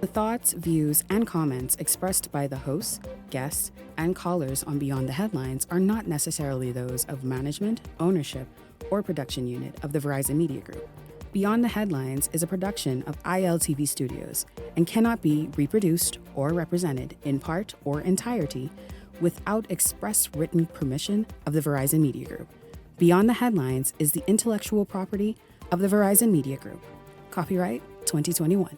The thoughts, views, and comments expressed by the hosts, guests, and callers on Beyond the Headlines are not necessarily those of management, ownership, or production unit of the Verizon Media Group. Beyond the Headlines is a production of ILTV Studios and cannot be reproduced or represented in part or entirety without express written permission of the Verizon Media Group. Beyond the Headlines is the intellectual property of the Verizon Media Group. Copyright 2021.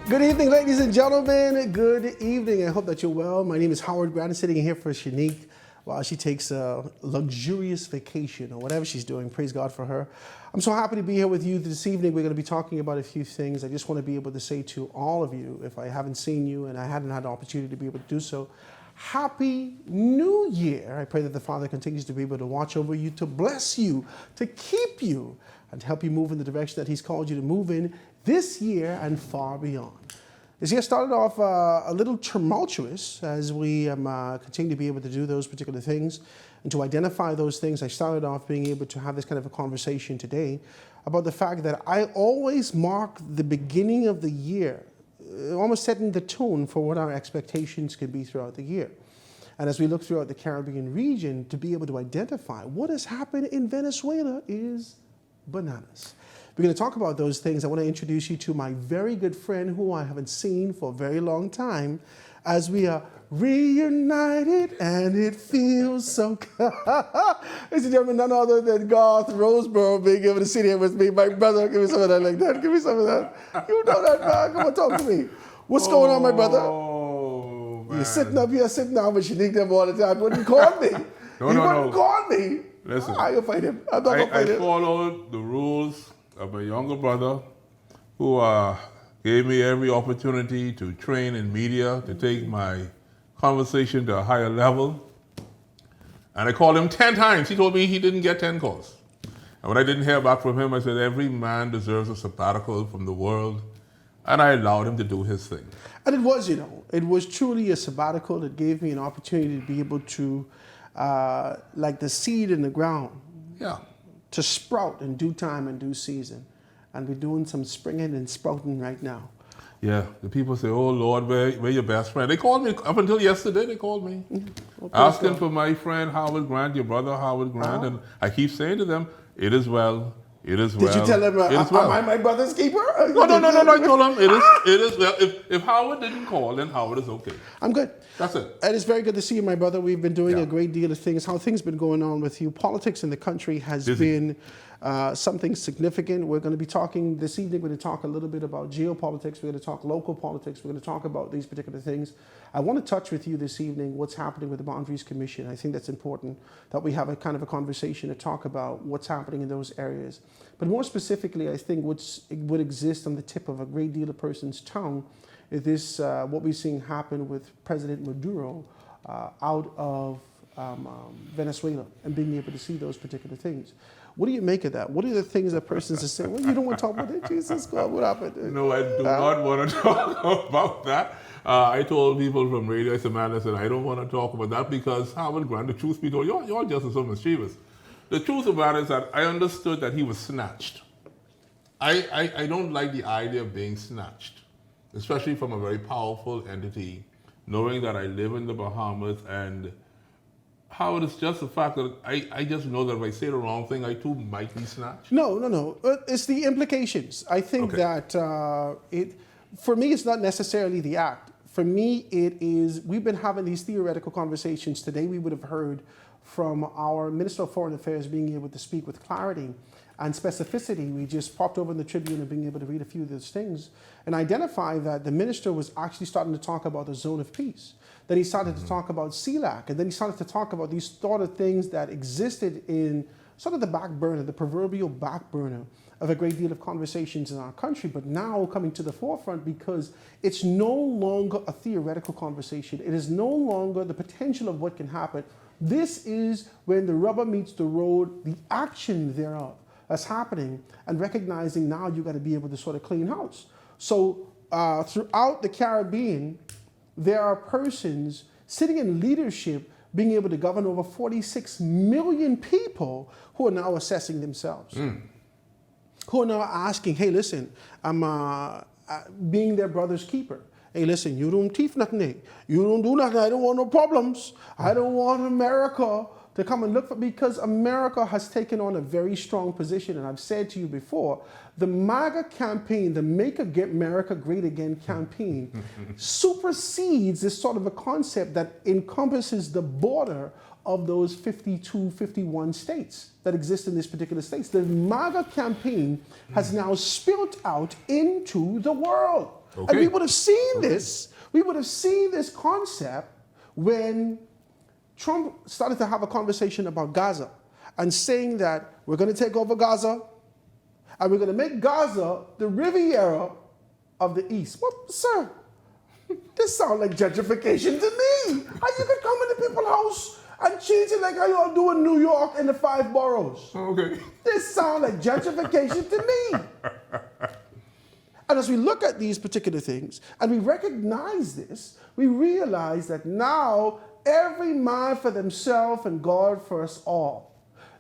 Good evening, ladies and gentlemen. Good evening. I hope that you're well. My name is Howard Grant. I'm sitting here for Shanique while she takes a luxurious vacation or whatever she's doing. Praise God for her. I'm so happy to be here with you this evening. We're going to be talking about a few things. I just want to be able to say to all of you, if I haven't seen you and I hadn't had the opportunity to be able to do so, Happy New Year. I pray that the Father continues to be able to watch over you, to bless you, to keep you, and to help you move in the direction that He's called you to move in this year and far beyond. This year started off a little tumultuous as we continue to be able to do those particular things and to identify those things. I started off being able to have this kind of a conversation today about the fact that I always mark the beginning of the year, almost setting the tone for what our expectations could be throughout the year. And as we look throughout the Caribbean region, to be able to identify what has happened in Venezuela is bananas. We're going to talk about those things. I want to introduce you to my very good friend who I haven't seen for a very long time as we are reunited and it feels so good. Ladies and gentlemen, none other than Garth Roseborough being able to sit here with me. My brother, give me some of that like that. Give me some of that. You know that, man. Come on, talk to me. What's going on, my brother? Oh, man. You're sitting up here, sitting down with Shanique them all the time. Wouldn't call me. No, He no, wouldn't no. call me. Listen. I will fight him. I'm not going to I fight him. followed the rules of my younger brother who gave me every opportunity to train in media, to take my conversation to a higher level. And I called him 10 times. He told me he didn't get 10 calls. And when I didn't hear back from him, I said, every man deserves a sabbatical from the world. And I allowed him to do his thing. And it was truly a sabbatical that gave me an opportunity to be able to, like the seed in the ground, Yeah. to sprout in due time and due season. And we're doing some springing and sprouting right now. Yeah, the people say, oh, Lord, where your best friend? They called me, up until yesterday, they called me. Well, praise Asking God. for my friend Howard Grant, your brother Howard Grant. And I keep saying to them, it is well, it is well. Did you tell him, it is well. am I my brother's keeper? No, I told them, it is well. If Howard didn't call, then Howard is okay. I'm good. That's it. And it's very good to see you, my brother. We've been doing Yeah. a great deal of things. How things been going on with you? Politics in the country has Busy. been something significant. We're going to be talking this evening. We're going to talk a little bit about geopolitics. We're going to talk local politics. We're going to talk about these particular things. I want to touch with you this evening what's happening with the Boundaries Commission. I think that's important that we have a kind of a conversation to talk about what's happening in those areas. But more specifically, I think would exist on the tip of a great deal of person's tongue is this what we're seeing happen with President Maduro out of Venezuela and being able to see those particular things. What do you make of that? What are the things that persons are saying? Well, you don't want to talk about it? Jesus God, what happened? No, I do not want to talk about that. I told people from Radio Samantha, I said, I don't want to talk about that because Howard Grant, the truth be told, you're just so mischievous. The truth about it is that I understood that he was snatched. I don't like the idea of being snatched, especially from a very powerful entity, knowing that I live in the Bahamas and how it is just the fact that I just know that if I say the wrong thing, I too might be snatched. No. It's the implications. I think that for me, it's not necessarily the act. For me, it is, we've been having these theoretical conversations today. We would have heard from our Minister of Foreign Affairs being able to speak with clarity and specificity. We just popped over in the Tribune and being able to read a few of those things and identify that the minister was actually starting to talk about the zone of peace. Then he started to talk about CELAC, and then he started to talk about these sort of things that existed in sort of the back burner, the proverbial back burner of a great deal of conversations in our country, but now coming to the forefront because it's no longer a theoretical conversation. It is no longer the potential of what can happen. This is when the rubber meets the road, the action thereof that's happening, and recognizing now you got to be able to sort of clean house. So throughout the Caribbean, there are persons sitting in leadership being able to govern over 46 million people who are now assessing themselves. Who are now asking, hey, listen, I'm being their brother's keeper. Hey, listen, you don't teeth nothing. Eh? You don't do nothing. I don't want no problems. I don't want America to come and look for, because America has taken on a very strong position. And I've said to you before, the MAGA campaign, the Make America Great Again campaign, supersedes this sort of a concept that encompasses the border of those 52, 51 states that exist in this particular states. The MAGA campaign has now spilled out into the world. Okay. And we would have seen this, we would have seen this concept when Trump started to have a conversation about Gaza and saying that we're going to take over Gaza and we're going to make Gaza the Riviera of the East. Well, sir, this sounds like gentrification to me. How you could come into people's house and change it like how you all do in New York in the 5 boroughs? Okay. This sounds like gentrification to me. And as we look at these particular things and we recognize this, we realize that now every man for themselves and God for us all.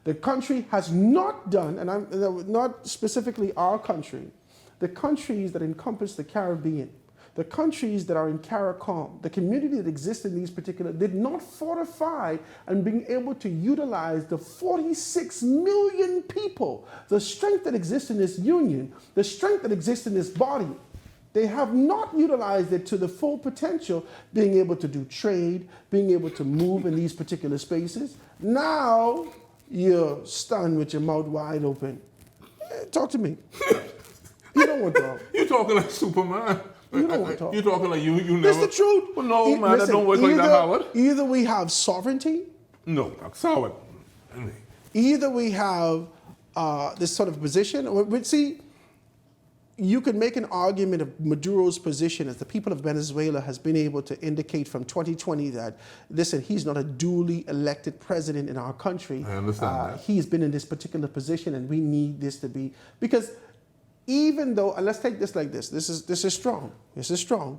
The country has not done, and I'm not specifically our country, the countries that encompass the Caribbean, the countries that are in CARICOM, the community that exists in these particular, did not fortify and being able to utilize the 46 million people, the strength that exists in this union, the strength that exists in this body. They have not utilized it to the full potential, being able to do trade, being able to move in these particular spaces. Now, you're stunned with your mouth wide open. Talk to me. You don't want to talk. You're talking like Superman. You don't want to talk. You're talking like you never. That's the truth. Well, no, man, that don't work like that, Howard. Either we have sovereignty. No, that's Howard. Either we have this sort of position. See, you could make an argument of Maduro's position as the people of Venezuela has been able to indicate from 2020 that, listen, he's not a duly elected president in our country. I understand that. He's been in this particular position and we need this to be, because even though, and let's take this like this, this is strong, this is strong.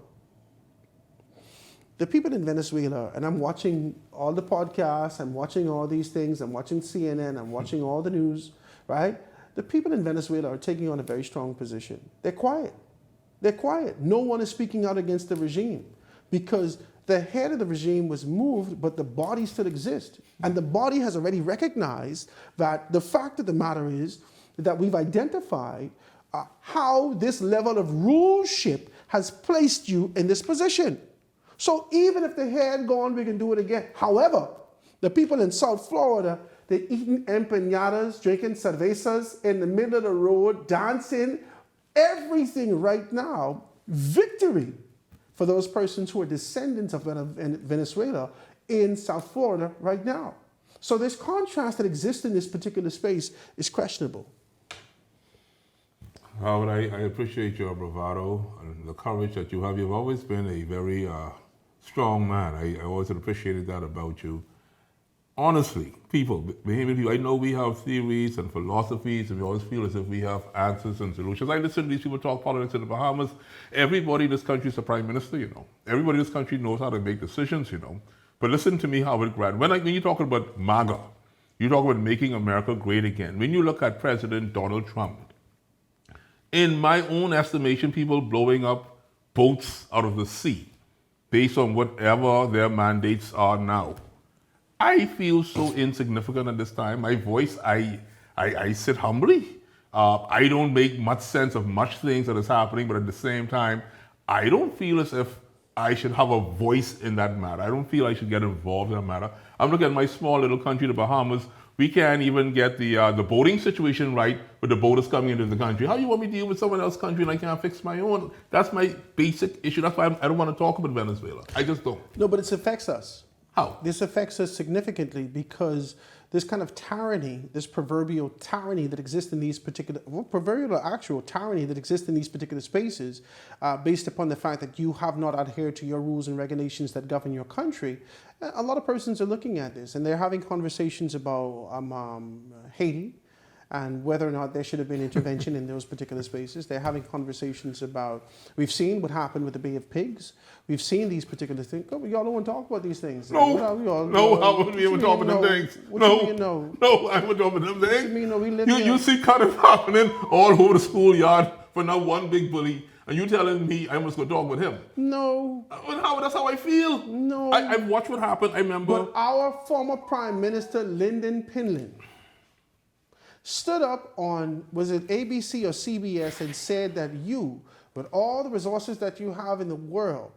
The people in Venezuela, and I'm watching all the podcasts, I'm watching all these things, I'm watching CNN, I'm watching all the news, right? The people in Venezuela are taking on a very strong position. They're quiet. They're quiet. No one is speaking out against the regime because the head of the regime was moved, but the body still exists. And the body has already recognized that the fact of the matter is that we've identified how this level of ruleship has placed you in this position. So even if the head gone, we can do it again. However, the people in South Florida, they're eating empanadas, drinking cervezas in the middle of the road, dancing, everything right now. Victory for those persons who are descendants of Venezuela in South Florida right now. So this contrast that exists in this particular space is questionable. Howard, I appreciate your bravado and the courage that you have. You've always been a very strong man. I always appreciated that about you. Honestly, people, I know we have theories and philosophies, and we always feel as if we have answers and solutions. I listen to these people talk politics in the Bahamas. Everybody in this country is a prime minister, you know. Everybody in this country knows how to make decisions, you know. But listen to me, Howard Grant. When you talk about MAGA, you talk about making America great again. When you look at President Donald Trump, in my own estimation, people blowing up boats out of the sea based on whatever their mandates are now. I feel so insignificant at this time. My voice, I sit humbly. I don't make much sense of much things that is happening, but at the same time, I don't feel as if I should have a voice in that matter. I don't feel I should get involved in that matter. I'm looking at my small little country, the Bahamas. We can't even get the voting situation right with the voters coming into the country. How you want me to deal with someone else's country and I can't fix my own? That's my basic issue. That's why I don't want to talk about Venezuela. I just don't. No, but it affects us. How? This affects us significantly because this kind of tyranny, this proverbial tyranny that exists in these particular, well, proverbial or actual tyranny that exists in these particular spaces, based upon the fact that you have not adhered to your rules and regulations that govern your country. A lot of persons are looking at this, and they're having conversations about Haiti, and whether or not there should have been intervention in those particular spaces. They're having conversations about, we've seen what happened with the Bay of Pigs. We've seen these particular things. Oh, y'all don't want to talk about these things. No, I wouldn't be able to talk about them things. What you mean, no? No, I wouldn't talk about them things. You mean, no, we live You see cutting happening all over the schoolyard for now one big bully, and you telling me I must go talk with him? No. That's how I feel. No. I've watched what happened. I remember. But our former Prime Minister, Lyndon Pinland, stood up on, was it ABC or CBS, and said that you, with all the resources that you have in the world,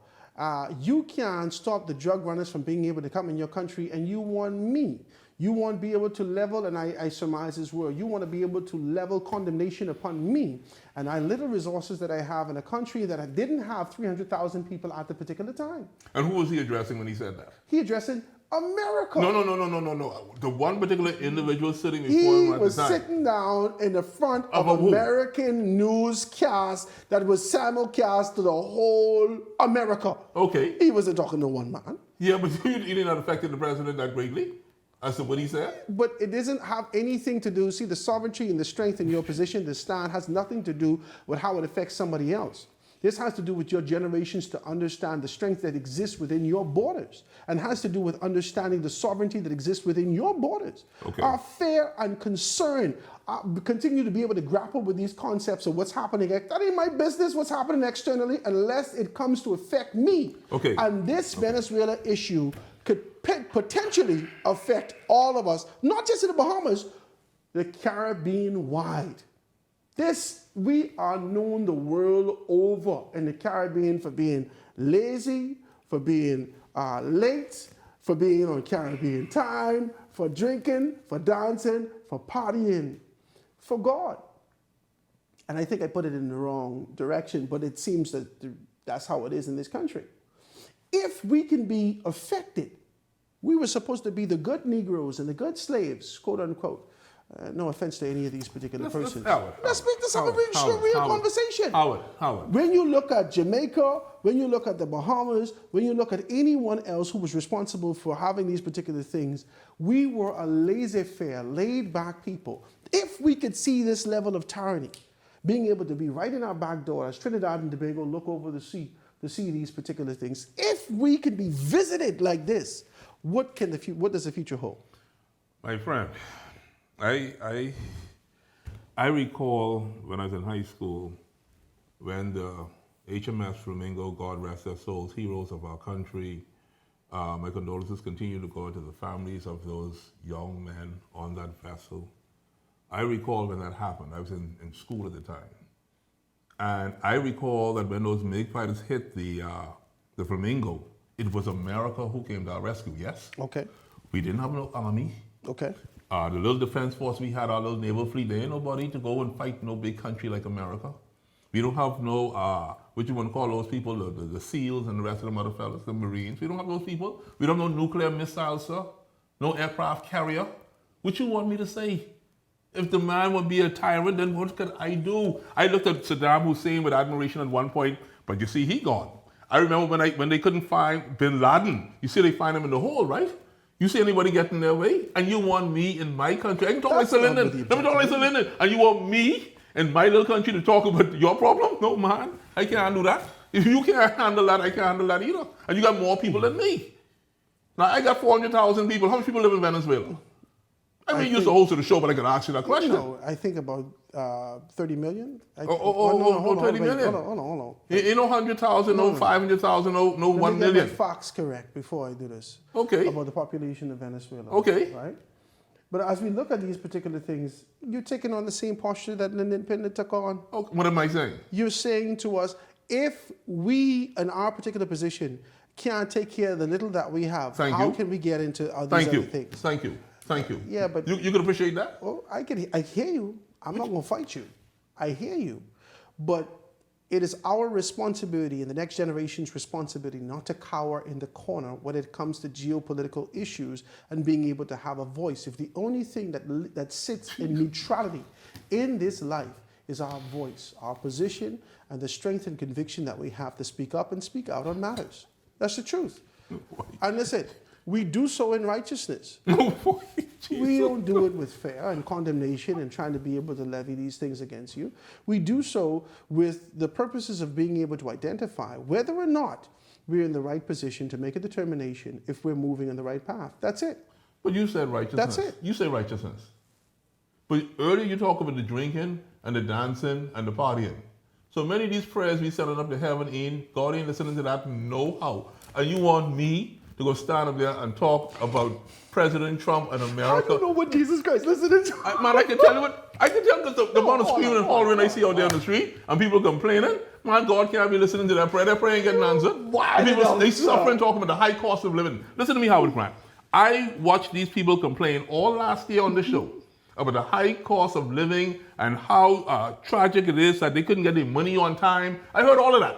you can stop the drug runners from being able to come in your country, and you want me. You want to be able to level, and I surmise his word, you want to be able to level condemnation upon me and I little resources that I have in a country that I didn't have 300,000 people at the particular time. And who was he addressing when he said that? He addressing America. No. The one particular individual sitting before him at the time. He was sitting down in the front of American newscast that was simulcast to the whole America. Okay. He wasn't talking to one man. Yeah, but he did not affect the president that greatly. As to what he said? But it doesn't have anything to do, see, the sovereignty and the strength in your position, the stand, has nothing to do with how it affects somebody else. This has to do with your generations to understand the strength that exists within your borders, and has to do with understanding the sovereignty that exists within your borders. Okay. Our fear and concern continue to be able to grapple with these concepts of what's happening. That ain't my business, what's happening externally, unless it comes to affect me. Okay. And this Venezuela issue could potentially affect all of us, not just in the Bahamas, the Caribbean wide. We are known the world over in the Caribbean for being lazy, for being late, for being on Caribbean time, for drinking, for dancing, for partying, for God. And I think I put it in the wrong direction, but it seems that that's how it is in this country. If we can be affected, we were supposed to be the good Negroes and the good slaves, quote unquote. No offense to any of these particular persons. Let's make this a real conversation. Howard. When you look at Jamaica, when you look at the Bahamas, when you look at anyone else who was responsible for having these particular things, we were a laissez-faire, laid-back people. If we could see this level of tyranny, being able to be right in our back door as Trinidad and Tobago look over the sea to see these particular things, if we could be visited like this, what does the future hold? My friend, I recall when I was in high school when the HMS Flamingo, God rest their souls, heroes of our country, my condolences continue to go to the families of those young men on that vessel. I recall when that happened. I was in school at the time. And I recall that when those MiG fighters hit the Flamingo, it was America who came to our rescue, yes? Okay. We didn't have no army. Okay. The little defense force we had, our little naval fleet, there ain't nobody to go and fight no big country like America. We don't have no, what you want to call those people, the SEALs and the rest of them other fellas, the Marines. We don't have those people. We don't have no nuclear missiles, sir. No aircraft carrier. What you want me to say? If the man would be a tyrant, then what could I do? I looked at Saddam Hussein with admiration at one point, but you see, he gone. I remember when they couldn't find Bin Laden. You see, they find him in the hole, right? You see anybody get in their way? And you want me in my country? I can talk like Celine. Let me talk like Celine. And you want me in my little country to talk about your problem? No, man. I can't do that. If you can't handle that, I can't handle that either. And you got more people than me. Now, I got 400,000 people. How many people live in Venezuela? I mean, you used to host the show, but I can ask you that question. No, I think about 30 million. 30 million? Hold on. You know 100,000, no 500,000, no 1 million. Let me get my facts correct before I do this. Okay. About the population of Venezuela. Okay. Right? But as we look at these particular things, you're taking on the same posture that Lyndon Pinland took on. Okay. What am I saying? You're saying to us, if we, in our particular position, can't take care of the little that we have, how can we get into these other things? Thank you. Yeah, but you can appreciate that? Well, I hear you. I'm not going to fight you. I hear you. But It is our responsibility and the next generation's responsibility not to cower in the corner when it comes to geopolitical issues and being able to have a voice. If the only thing that sits in neutrality in this life is our voice, our position, and the strength and conviction that we have to speak up and speak out on matters. That's the truth. And listen, we do so in righteousness. We don't do it with fear and condemnation and trying to be able to levy these things against you. We do so with the purposes of being able to identify whether or not we're in the right position to make a determination if we're moving in the right path. That's it. But you said righteousness. That's it. You say righteousness. But earlier you talk about the drinking and the dancing and the partying. So many of these prayers we sending up to heaven, God ain't listening to that no how. And you want me to go stand up there and talk about President Trump and America? I don't know what Jesus Christ listening to. Man, I can tell you what, I can tell because the amount of screaming and hollering I see out there on the street and people complaining, man, God can't be listening to that prayer. That prayer ain't getting answered. Why? People, they suffering talking about the high cost of living. Listen to me, Howard Grant. I watched these people complain all last year on this show about the high cost of living and how tragic it is that they couldn't get their money on time. I heard all of that.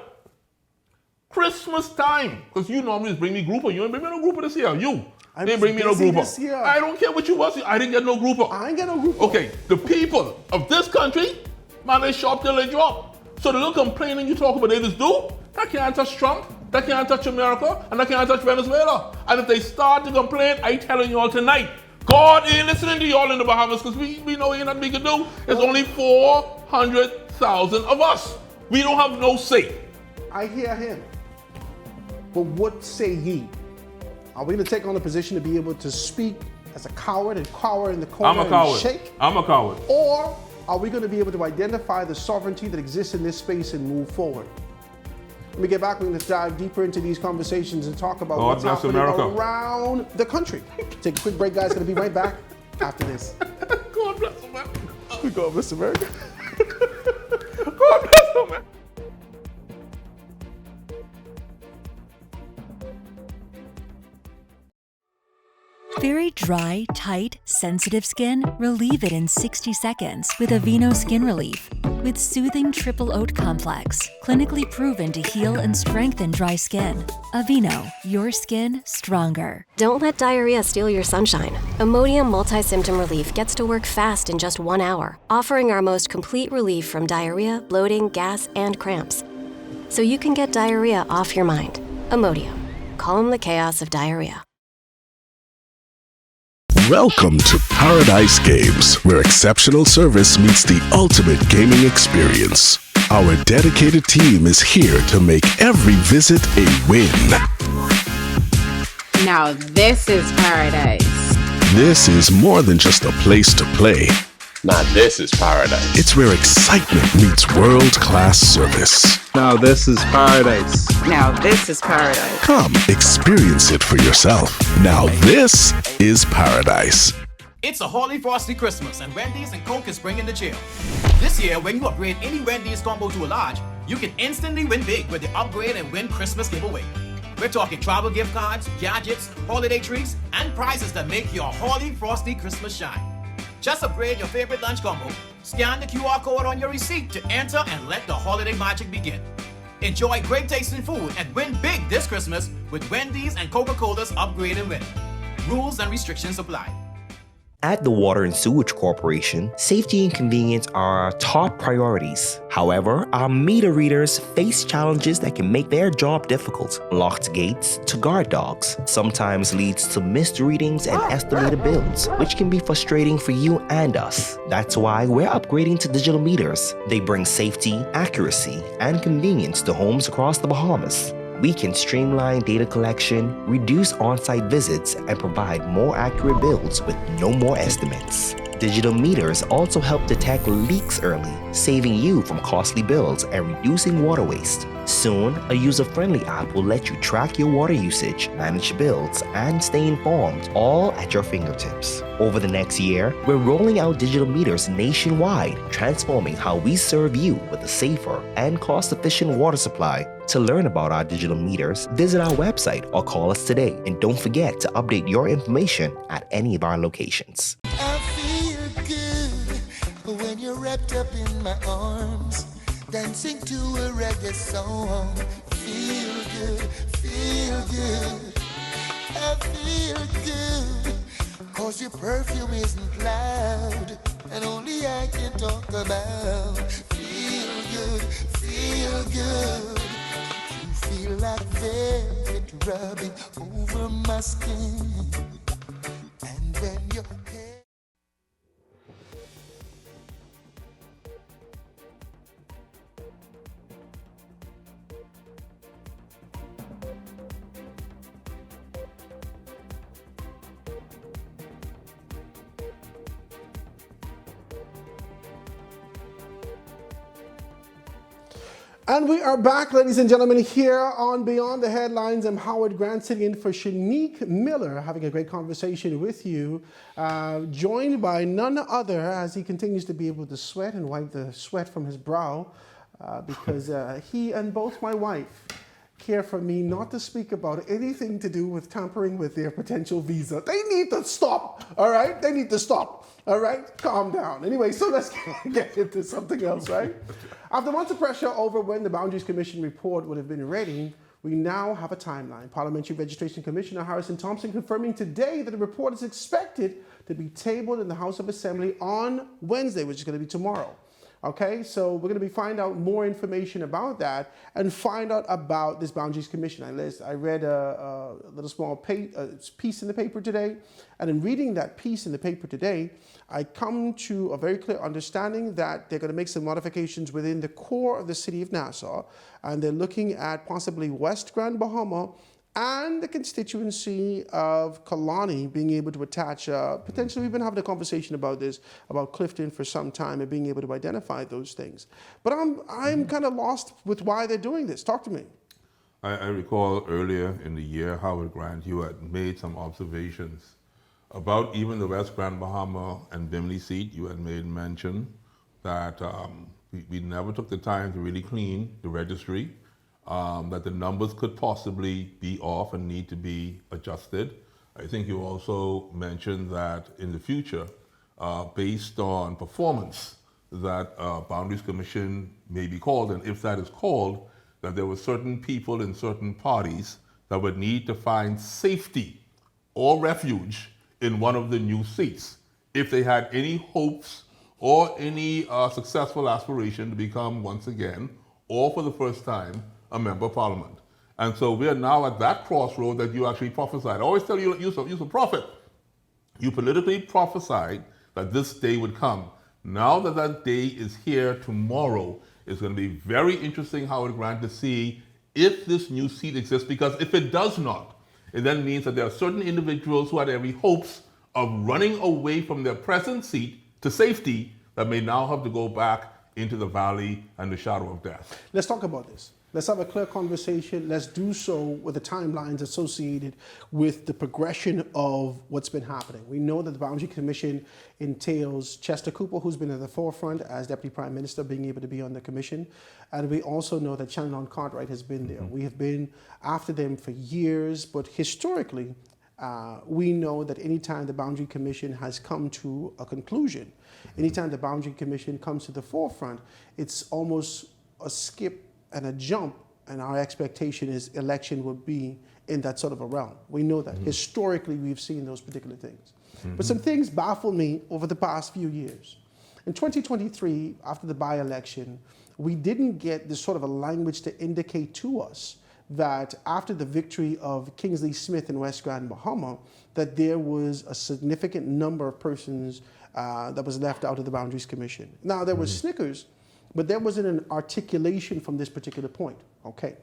Christmas time, because you normally just bring me grouper. You ain't bring me no grouper this year. You didn't bring me no grouper. I don't care what you was. I didn't get no grouper. I ain't get no grouper. Okay, the people of this country, man, they shop till they drop. So the little complaining you talk about they just do, that can't touch Trump, that can't touch America, and that can't touch Venezuela. And if they start to complain, I telling y'all tonight, God ain't listening to y'all in the Bahamas because we know ain't nothing we can do. There's only 400,000 of us. We don't have no say. I hear him. But what say ye? Are we going to take on a position to be able to speak as a coward and cower in the corner and shake? I'm a coward. Or are we going to be able to identify the sovereignty that exists in this space and move forward? When we get back, we're going to dive deeper into these conversations and talk about what's happening around the country. Take a quick break, guys. Going to be right back after this. God bless America. God bless America. God bless America. Very dry, tight, sensitive skin? Relieve it in 60 seconds with Aveeno Skin Relief. With soothing triple oat complex, clinically proven to heal and strengthen dry skin. Aveeno, your skin stronger. Don't let diarrhea steal your sunshine. Imodium Multi-Symptom Relief gets to work fast in just 1 hour, offering our most complete relief from diarrhea, bloating, gas, and cramps. So you can get diarrhea off your mind. Imodium. Calm the chaos of diarrhea. Welcome to Paradise Games, where exceptional service meets the ultimate gaming experience. Our dedicated team is here to make every visit a win. Now this is paradise. This is more than just a place to play. Now this is paradise. It's where excitement meets world-class service. Now this is paradise. Now this is paradise. Come experience it for yourself. Now this is paradise. It's a Holy Frosty Christmas, and Wendy's and Coke is bringing the chill. This year, when you upgrade any Wendy's combo to a large, you can instantly win big with the Upgrade and Win Christmas giveaway. We're talking travel gift cards, gadgets, holiday treats, and prizes that make your Holy Frosty Christmas shine. Just upgrade your favorite lunch combo, scan the QR code on your receipt to enter, and let the holiday magic begin. Enjoy great tasting food and win big this Christmas with Wendy's and Coca-Cola's Upgrade and Win. Rules and restrictions apply. At the Water and Sewage Corporation, safety and convenience are our top priorities. However, our meter readers face challenges that can make their job difficult. Locked gates to guard dogs sometimes leads to missed readings and estimated bills, which can be frustrating for you and us. That's why we're upgrading to digital meters. They bring safety, accuracy, and convenience to homes across the Bahamas. We can streamline data collection, reduce on-site visits, and provide more accurate bills with no more estimates. Digital meters also help detect leaks early, saving you from costly bills and reducing water waste. Soon, a user-friendly app will let you track your water usage, manage bills, and stay informed, all at your fingertips. Over the next year, we're rolling out digital meters nationwide, transforming how we serve you with a safer and cost-efficient water supply. To learn about our digital meters, visit our website or call us today. And don't forget to update your information at any of our locations. I feel good when you're wrapped up in my arms. dancing to a reggae song. Feel good, I feel good. Cause your perfume isn't loud, and only I can talk about. Feel good, you feel like velvet rubbing over my skin. And when your hair And we are back, ladies and gentlemen, here on Beyond the Headlines. I'm Howard Grant, sitting in for Shanique Miller, having a great conversation with you, joined by none other, as he continues to be able to sweat and wipe the sweat from his brow, because he and both my wife care for me not to speak about anything to do with tampering with their potential visa. They need to stop, all right? They need to stop, all right? Calm down. Anyway, so let's get into something else, right? After months of pressure over when the Boundaries Commission report would have been ready, we now have a timeline. Parliamentary Registration Commissioner Harrison Thompson confirming today that the report is expected to be tabled in the House of Assembly on Wednesday, which is going to be tomorrow. Okay, so we're going to be find out more information about that and find out about this Boundaries Commission. I read a little small piece in the paper today, and in reading that piece in the paper today, I come to a very clear understanding that they're going to make some modifications within the core of the city of Nassau, and they're looking at possibly West Grand Bahama and the constituency of Killarney being able to attach, potentially we've been having a conversation about this, about Clifton for some time and being able to identify those things. But I'm kind of lost with why they're doing this. Talk to me. I recall earlier in the year, Howard Grant, you had made some observations about even the West Grand Bahama and Bimley seat. You had made mention that we never took the time to really clean the registry. That the numbers could possibly be off and need to be adjusted. I think you also mentioned that in the future, based on performance, that Boundaries Commission may be called, and if that is called, that there were certain people in certain parties that would need to find safety or refuge in one of the new seats if they had any hopes or any successful aspiration to become once again, or for the first time, a member of parliament. And so we are now at that crossroad that you actually prophesied. I always tell you, you're a prophet. You politically prophesied that this day would come. Now that that day is here tomorrow, it's going to be very interesting, Howard Grant, to see if this new seat exists, because if it does not, it then means that there are certain individuals who had every hopes of running away from their present seat to safety that may now have to go back into the valley and the shadow of death. Let's talk about this. Let's have a clear conversation. Let's do so with the timelines associated with the progression of what's been happening. We know that the Boundary Commission entails Chester Cooper, who's been at the forefront as Deputy Prime Minister, being able to be on the commission. And we also know that Shannon Cartwright has been there. We have been after them for years, but historically, we know that anytime the Boundary Commission has come to a conclusion, anytime the Boundary Commission comes to the forefront, it's almost a skip and a jump, and our expectation is election will be in that sort of a realm. We know that. Historically, we've seen those particular things. But some things baffled me over the past few years. In 2023, after the by-election, we didn't get this sort of a language to indicate to us that after the victory of Kingsley Smith in West Grand Bahama, that there was a significant number of persons that was left out of the Boundaries Commission. Now, there was snickers, but there wasn't an articulation from this particular point, okay?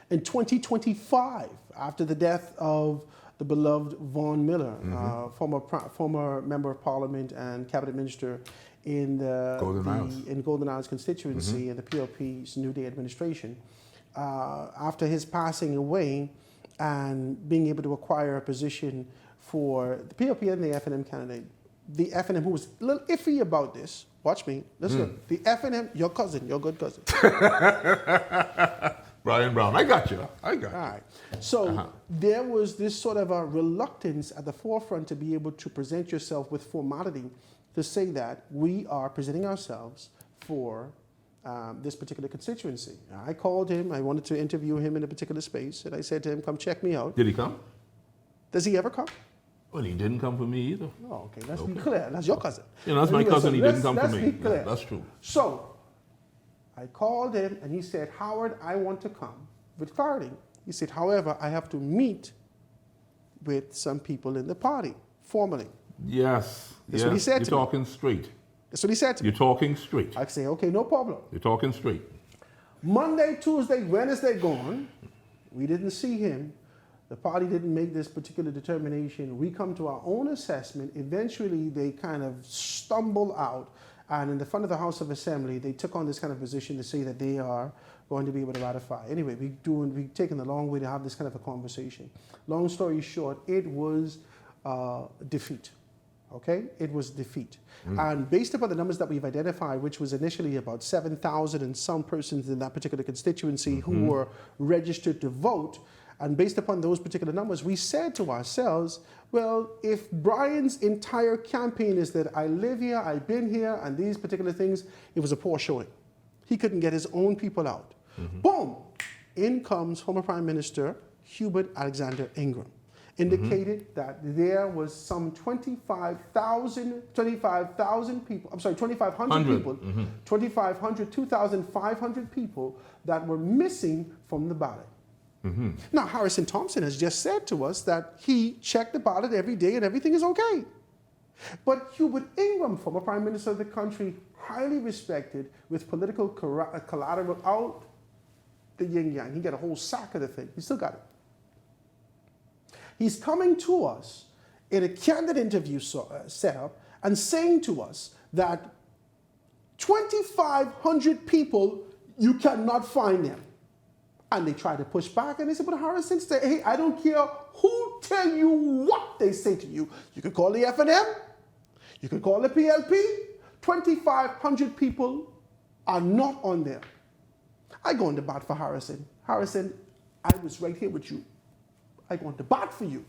In 2025, after the death of the beloved Vaughn Miller, former member of Parliament and cabinet minister in Golden Isles constituency and the PLP's New Day administration, after his passing away and being able to acquire a position for the PLP and the FNM candidate, the FNM, who was a little iffy about this, watch me, listen, the FNM, your cousin, your good cousin. Brian Brown, I got you. All right. So there was this sort of a reluctance at the forefront to be able to present yourself with formality to say that we are presenting ourselves for this particular constituency. I called him. I wanted to interview him in a particular space, and I said to him, come check me out. Did he come? Does he ever come? Well, he didn't come for me either. Oh, okay. Let's be clear. That's your cousin. You know, that's my cousin. He didn't come for me. Let's be clear. Yeah, that's true. So, I called him, and he said, Howard, I want to come with clarity. He said, however, I have to meet with some people in the party, formally. Yes. That's what he said to me. You're talking straight. That's what he said to me. You're talking straight. I say, okay, no problem. You're talking straight. Monday, Tuesday, Wednesday gone. We didn't see him. The party didn't make this particular determination. We come to our own assessment. Eventually, they kind of stumble out. And in the front of the House of Assembly, they took on this kind of position to say that they are going to be able to ratify. Anyway, we've taken a long way to have this kind of a conversation. Long story short, it was defeat. Okay? It was defeat. And based upon the numbers that we've identified, which was initially about 7,000 and some persons in that particular constituency who were registered to vote, and based upon those particular numbers, we said to ourselves, well, if Brian's entire campaign is that I live here, I've been here, and these particular things, it was a poor showing. He couldn't get his own people out. Boom! In comes former Prime Minister Hubert Alexander Ingram. Indicated that there was some 2,500 people, 2,500 people that were missing from the ballot. Now, Harrison Thompson has just said to us that he checked the ballot every day and everything is okay. But Hubert Ingram, former Prime Minister of the country, highly respected, with political collateral out the yin-yang. He got a whole sack of the thing. He still got it. He's coming to us in a candid interview setup and saying to us that 2,500 people, you cannot find them. And they try to push back, and they said, but Harrison said, hey, I don't care who tell you what they say to you. You could call the F&M, you could call the PLP. 2,500 people are not on there. I go on the bat for Harrison. Harrison, I was right here with you. I want to bat for you.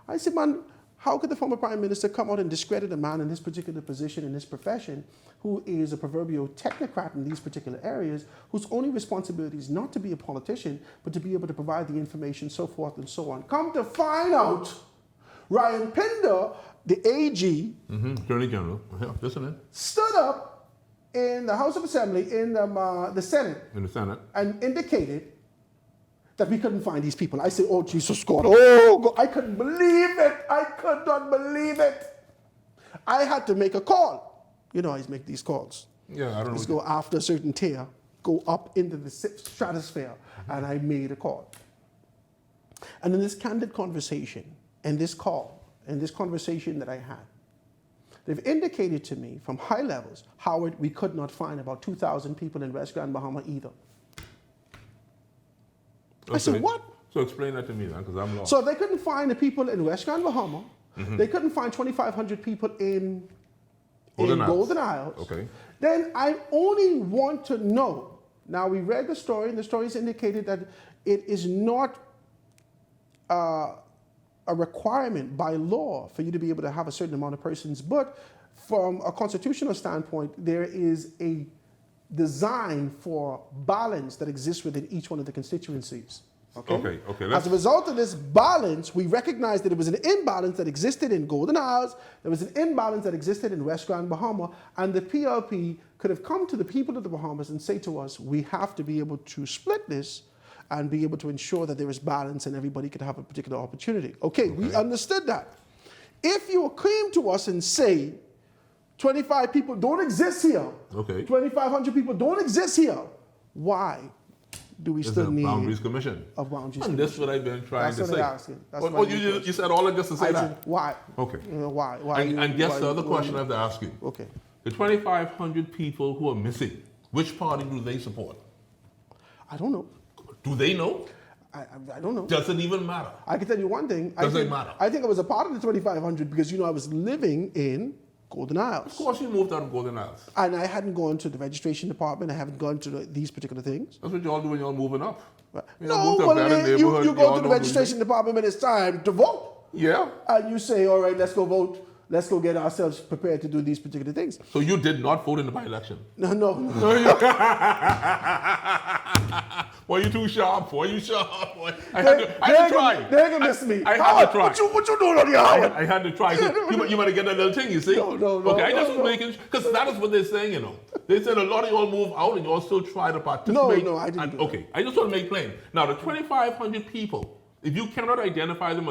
I said, man, how could the former Prime Minister come out and discredit a man in this particular position, in this profession, who is a proverbial technocrat in these particular areas, whose only responsibility is not to be a politician, but to be able to provide the information, so forth and so on. Come to find out, Ryan Pinder, the AG, Attorney General, listening, stood up in the House of Assembly, in the Senate, and indicated that we couldn't find these people. I said, oh, Jesus God, oh, God. I couldn't believe it. I could not believe it. I had to make a call. You know, I make these calls. Yeah, I don't know. Let's go after a certain tier, go up into the stratosphere, and I made a call. And in this candid conversation, and this call, and this conversation that I had, they've indicated to me from high levels, Howard, we could not find about 2,000 people in West Grand Bahama either. Okay. I said, what? So explain that to me then, because I'm lost. So if they couldn't find the people in West Grand Bahama, they couldn't find 2,500 people in Golden Isles. Okay. Then I only want to know. Now, we read the story, and the stories indicated that it is not a requirement by law for you to be able to have a certain amount of persons, but from a constitutional standpoint, there is a design for balance that exists within each one of the constituencies. Okay. As a result of this balance, we recognize that it was an imbalance that existed in Golden Isles, there was an imbalance that existed in West Grand Bahama, and the PLP could have come to the people of the Bahamas and say to us, we have to be able to split this and be able to ensure that there is balance and everybody could have a particular opportunity. Okay, we understood that. If you came to us and say, 25 people don't exist here. 2,500 people don't exist here. Why do we still need Boundaries Commission? A Boundaries Commission. And that's what I've been trying to say. That's what I'm asking. You said all of this to say that? Why? Okay. Why? And guess the other question I have to ask you. Okay. The 2,500 people who are missing, which party do they support? I don't know. Do they know? I don't know. Does it even matter? I can tell you one thing. Does it matter? I think I was a part of the 2,500 because, I was living in Golden Isles. Of course you moved out of Golden Isles. And I hadn't gone to the registration department. I haven't gone to these particular things. That's what y'all do when y'all moving up. You go to the registration department when it's time to vote. Yeah. And you say, all right, let's go vote. let's go get ourselves prepared to do these particular things. So you did not vote in the by-election? No. Boy, you too sharp. Boy, you sharp. Boy. I had to try. They're going to miss me. I had to try. What you doing on your Howard? I had to try. You might get that little thing, you see? No. Okay, I just was making, because that is what they're saying, you know. They said a lot of y'all move out and y'all still try to participate. No, I didn't. Okay, I just want to make plain. Now, the 2,500 people, if you cannot identify them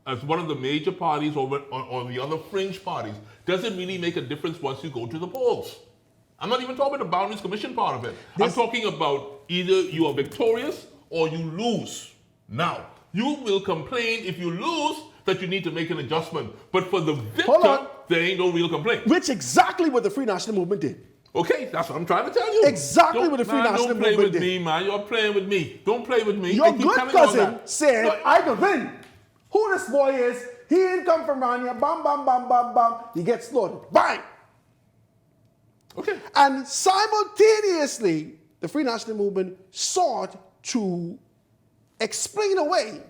as one of the major parties or the other fringe parties, does it really make a difference once you go to the polls? I'm not even talking about the Boundaries Commission part of it. I'm talking about either you are victorious or you lose. Now, you will complain if you lose that you need to make an adjustment. But for the victor, there ain't no real complaint. Which exactly what the Free National Movement did. Okay, that's what I'm trying to tell you. Exactly what the Free National Movement did. Don't play with me, man. You're playing with me. Don't play with me. Your good cousin said, I can win. Who this boy is, he ain't come from around here. Bam, bam, bam, bam, bam. He gets slaughtered. Bang! Okay. And simultaneously, the Free National Movement sought to explain away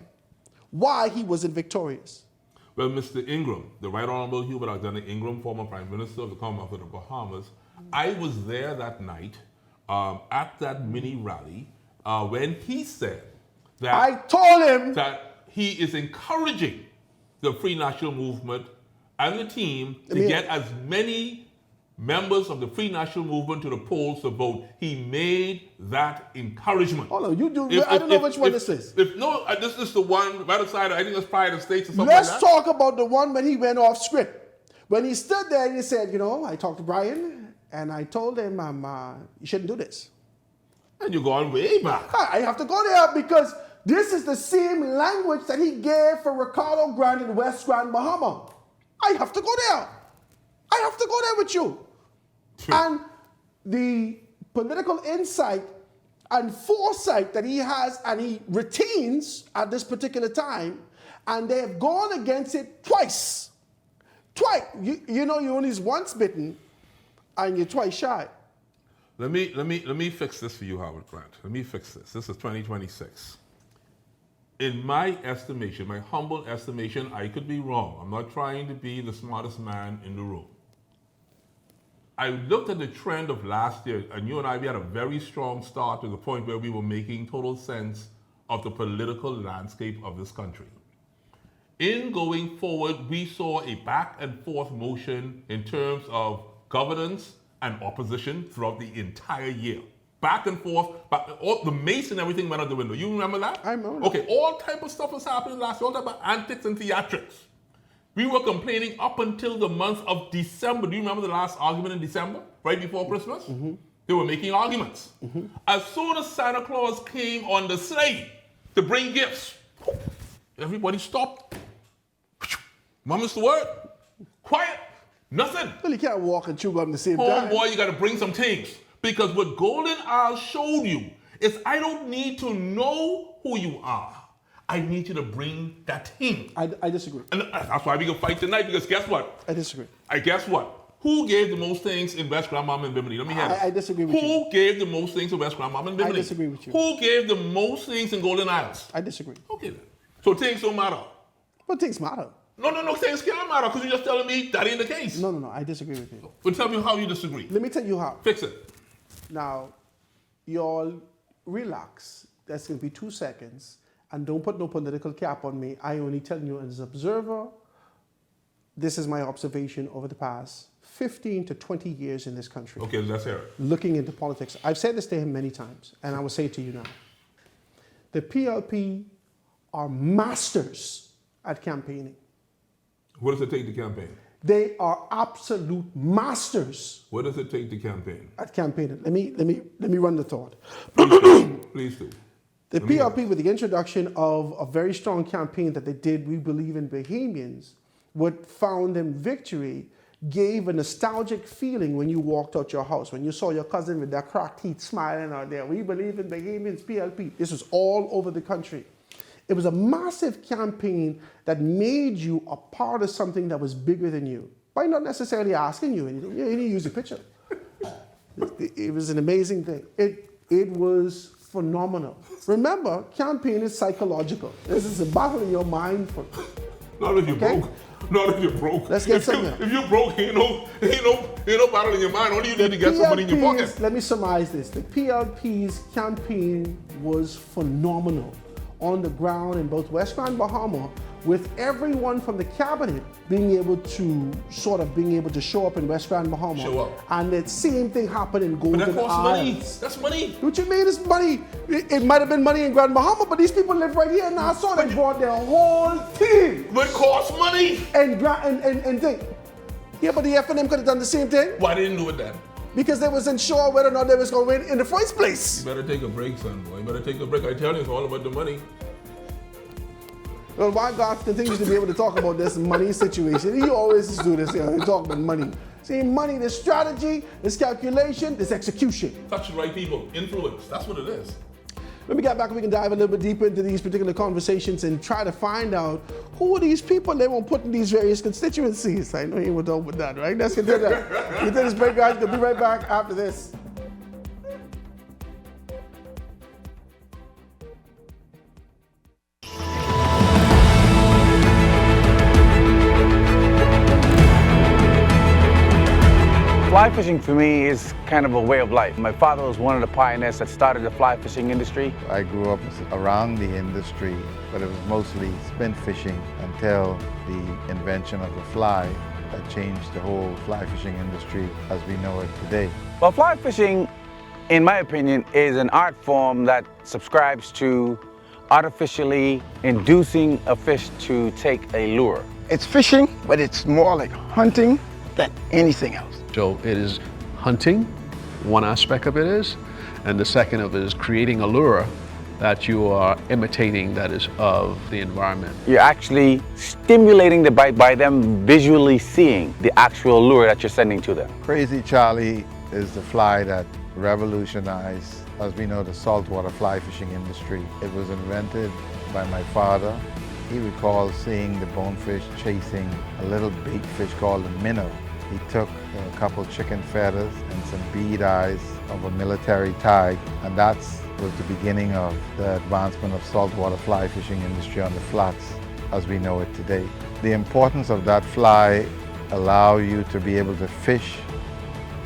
why he wasn't victorious. Well, Mr. Ingram, the Right Honorable Hubert Alexander Ingram, former Prime Minister of the Commonwealth of the Bahamas, I was there that night at that mini rally when he said that I told him that he is encouraging the Free National Movement and the team to get as many members of the Free National Movement to the polls to vote. He made that encouragement. Hold on, you do. I don't know which one this is. This is the one right aside. I think it's Pride of States or something Let's like that. talk about the one when he went off script. When he stood there and he said, you know, I talked to Brian and I told him you shouldn't do this. And you're going way back. I have to go there because this is the same language that he gave for Ricardo Grant in West Grand, Bahama. I have to go there. I have to go there with you. And the political insight and foresight that he has and he retains at this particular time, and they have gone against it twice. You know, you're only once bitten and you're twice shy. Let me fix this for you, Howard Grant. Let me fix this. This is 2026. In my estimation, my humble estimation, I could be wrong. I'm not trying to be the smartest man in the room. I looked at the trend of last year, and you and I, we had a very strong start to the point where we were making total sense of the political landscape of this country. In going forward, we saw a back and forth motion in terms of governance and opposition throughout the entire year. Back and forth, all the mace and everything went out the window. You remember that? I remember. Okay, all type of stuff was happening last year, all type of antics and theatrics. We were complaining up until the month of December. Do you remember the last argument in December, right before Christmas? Mm-hmm. They were making arguments. Mm-hmm. As soon as Santa Claus came on the sleigh to bring gifts, everybody stopped. Mama's the word. Quiet. Nothing. Well, you can't walk and chew gum at the same time. Boy, you got to bring some things. Because what Golden Isle showed you is I don't need to know who you are. I need you to bring that thing. I disagree. And that's why we can fight tonight, because guess what? I disagree. Guess what? Who gave the most things in West Grand Mama and Bimini? Let me hear this. I disagree with you. Who gave the most things in West Grand Mama and Bimini? I disagree with you. Who gave the most things in Golden Isles? I disagree. Okay then. So things don't matter. But things matter. No, things can't matter, because you're just telling me that ain't the case. No, I disagree with you. Well, tell me how you disagree. Let me tell you how. Fix it. Now, y'all relax. That's going to be 2 seconds. And don't put no political cap on me. I only tell you as an observer, this is my observation over the past 15 to 20 years in this country. Okay, let's hear it. Looking into politics. I've said this to him many times, and I will say it to you now. The PLP are masters at campaigning. What does it take to campaign? They are absolute masters. What does it take to campaign? At campaigning. Let me run the thought. Please do. The PLP, with the introduction of a very strong campaign that they did, We Believe in Bahamians, what found them victory, gave a nostalgic feeling when you walked out your house, when you saw your cousin with that cracked teeth smiling out there. We Believe in Bahamians, PLP. This was all over the country. It was a massive campaign that made you a part of something that was bigger than you, by not necessarily asking you anything. You didn't use a picture. It was an amazing thing. It was phenomenal. Remember, campaign is psychological. This is a battle in your mind Not if you're broke. Not if you're broke. Let's get something. If you're broke, ain't no battle in your mind. Only you need to get some money in your pocket. Let me surmise this. The PLP's campaign was phenomenal on the ground in both West Grand Bahama, with everyone from the cabinet being able to show up in West Grand Bahama. Show up. And the same thing happened in Golden Isles. But that costs money. That's money. What you mean it's money? It might have been money in Grand Bahama, but these people live right here in Nassau. They brought their whole team. But it costs money. And think. Yeah, but the F&M could have done the same thing. Why didn't do it then? Because they wasn't sure whether or not they was going to win in the first place. You better take a break, son, boy. You better take a break. I tell you, it's all about the money. Well, why God continues to be able to talk about this money situation? He always do this, he talk about money. See, money, there's strategy, there's calculation, there's execution. Touch the right people, influence, that's what it is. When we get back, we can dive a little bit deeper into these particular conversations and try to find out who are these people they won't put in these various constituencies. I know you were done with that, right? Let's get to that. Get to this break, guys. We'll be right back after this. Fly fishing for me is kind of a way of life. My father was one of the pioneers that started the fly fishing industry. I grew up around the industry, but it was mostly spin fishing until the invention of the fly that changed the whole fly fishing industry as we know it today. Well, fly fishing, in my opinion, is an art form that subscribes to artificially inducing a fish to take a lure. It's fishing, but it's more like hunting than anything else. So it is hunting, one aspect of it is, and the second of it is creating a lure that you are imitating that is of the environment. You're actually stimulating the bite by them visually seeing the actual lure that you're sending to them. Crazy Charlie is the fly that revolutionized, as we know, the saltwater fly fishing industry. It was invented by my father. He recalls seeing the bonefish chasing a little bait fish called a minnow. He took a couple chicken feathers and some bead eyes of a military tag, and that was the beginning of the advancement of saltwater fly fishing industry on the flats as we know it today. The importance of that fly allow you to be able to fish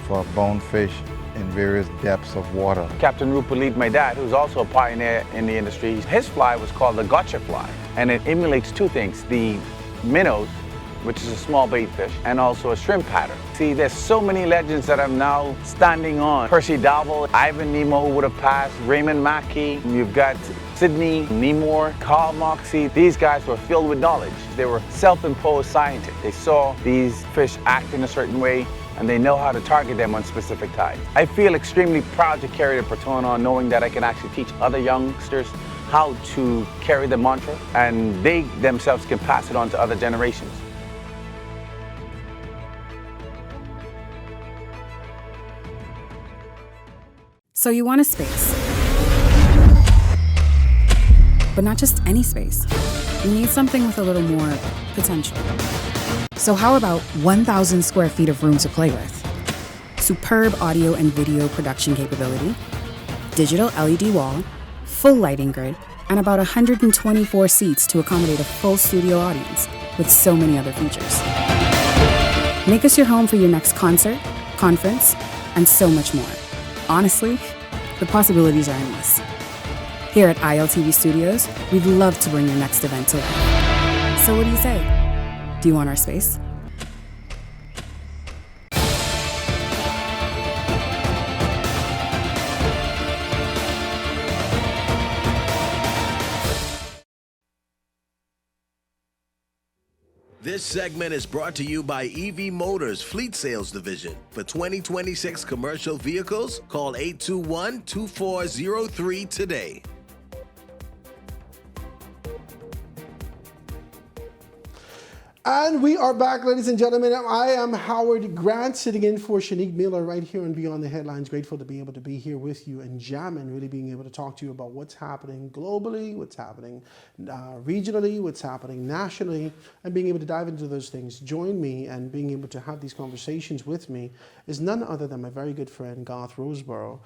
for bonefish in various depths of water. Captain Rupert Lead, my dad, who's also a pioneer in the industry, his fly was called the gotcha fly, and it emulates two things: the minnows, which is a small bait fish, and also a shrimp pattern. See, there's so many legends that I'm now standing on. Percy Darville, Ivan Nemo, who would have passed, Raymond Mackey, you've got Sidney Nemore, Carl Moxie. These guys were filled with knowledge. They were self-imposed scientists. They saw these fish act in a certain way, and they know how to target them on specific tides. I feel extremely proud to carry the baton on, knowing that I can actually teach other youngsters how to carry the mantra, and they themselves can pass it on to other generations. So you want a space. But not just any space. You need something with a little more potential. So how about 1,000 square feet of room to play with? Superb audio and video production capability, digital LED wall, full lighting grid, and about 124 seats to accommodate a full studio audience with so many other features. Make us your home for your next concert, conference, and so much more. Honestly, the possibilities are endless. Here at ILTV Studios, we'd love to bring your next event to life. So what do you say? Do you want our space? This segment is brought to you by EV Motors Fleet Sales Division. For 2026 commercial vehicles, call 821-2403 today. And we are back, ladies and gentlemen. I am Howard Grant, sitting in for Shanique Miller right here on Beyond the Headlines. Grateful to be able to be here with you and jamming, really being able to talk to you about what's happening globally, what's happening regionally, what's happening nationally, and being able to dive into those things. Join me and being able to have these conversations with me is none other than my very good friend, Garth Roseborough,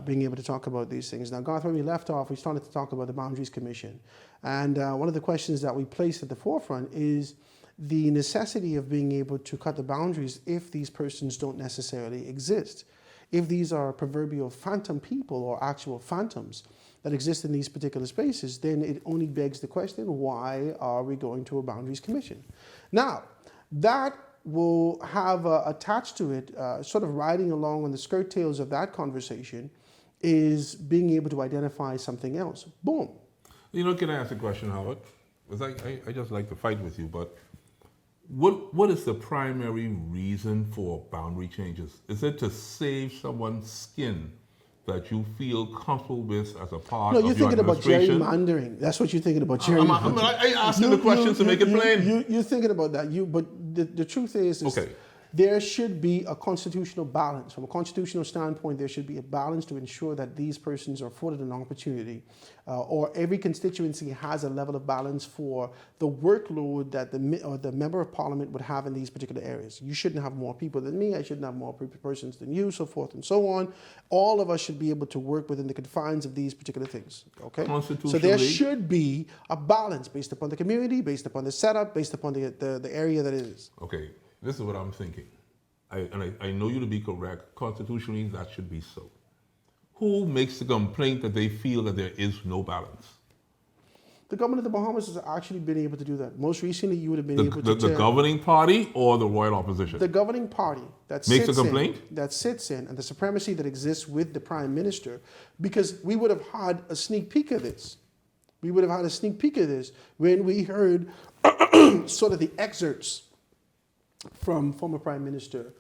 being able to talk about these things. Now, Garth, when we left off, we started to talk about the Boundaries Commission. And one of the questions that we placed at the forefront is the necessity of being able to cut the boundaries if these persons don't necessarily exist. If these are proverbial phantom people or actual phantoms that exist in these particular spaces, then it only begs the question, why are we going to a Boundaries Commission? Now, that will have attached to it, sort of riding along on the skirt tails of that conversation, is being able to identify something else. Boom. You know, can I ask a question, Howard? Because I just like to fight with you, but what is the primary reason for boundary changes? Is it to save someone's skin that you feel comfortable with as a part of your administration? No, you're thinking about gerrymandering. That's what you're thinking about, gerrymandering. I'm asking the questions to make it plain. You're thinking about that. But the truth is okay. There should be a constitutional balance. From a constitutional standpoint, there should be a balance to ensure that these persons are afforded an opportunity, or every constituency has a level of balance for the workload that the member of parliament would have in these particular areas. You shouldn't have more people than me. I shouldn't have more persons than you, so forth and so on. All of us should be able to work within the confines of these particular things. Okay. So there should be a balance based upon the community, based upon the setup, based upon the area that it is. Okay. This is what I'm thinking. I know you to be correct. Constitutionally, that should be so. Who makes the complaint that they feel that there is no balance? The government of the Bahamas has actually been able to do that. Most recently, you would have been able to the governing party or the royal opposition? The governing party that makes a complaint? That sits in, and the supremacy that exists with the prime minister, because we would have had a sneak peek of this. We would have had a sneak peek of this when we heard sort of the excerpts from former Prime Minister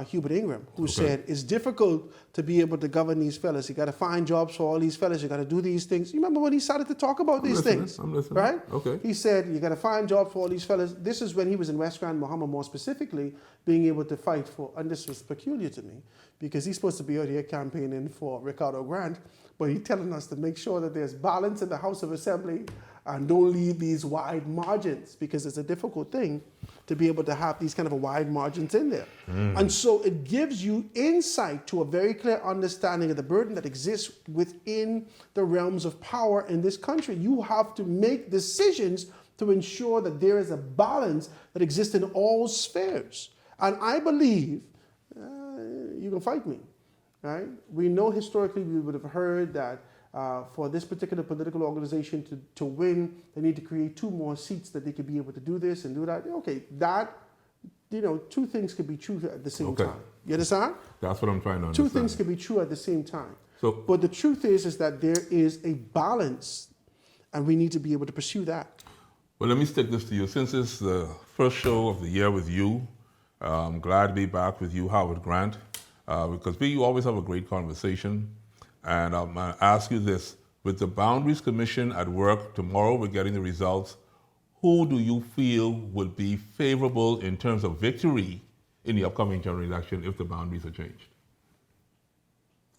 Hubert Ingraham, who said it's difficult to be able to govern these fellas. You got to find jobs for all these fellas. You got to do these things. You remember when he started to talk about these things? I'm listening. Right? Okay. He said you got to find jobs for all these fellas. This is when he was in West Grand Bahama, more specifically, being able to fight for, and this was peculiar to me, because he's supposed to be out here campaigning for Ricardo Grant, but he's telling us to make sure that there's balance in the House of Assembly and don't leave these wide margins, because it's a difficult thing to be able to have these kind of wide margins in there. And so it gives you insight to a very clear understanding of the burden that exists within the realms of power in this country. You have to make decisions to ensure that there is a balance that exists in all spheres. And I believe, you can fight me, right? We know historically we would have heard that for this particular political organization to win, they need to create 2 more seats that they could be able to do this and do that. Okay, that, 2 things could be true at the same time. You understand? That's what I'm trying to understand. 2 things could be true at the same time. So, but the truth is that there is a balance, and we need to be able to pursue that. Well, let me stick this to you. Since it's the first show of the year with you, I'm glad to be back with you, Howard Grant, because you always have a great conversation. And I'm going to ask you this. With the Boundaries Commission at work, tomorrow we're getting the results. Who do you feel would be favorable in terms of victory in the upcoming general election if the boundaries are changed?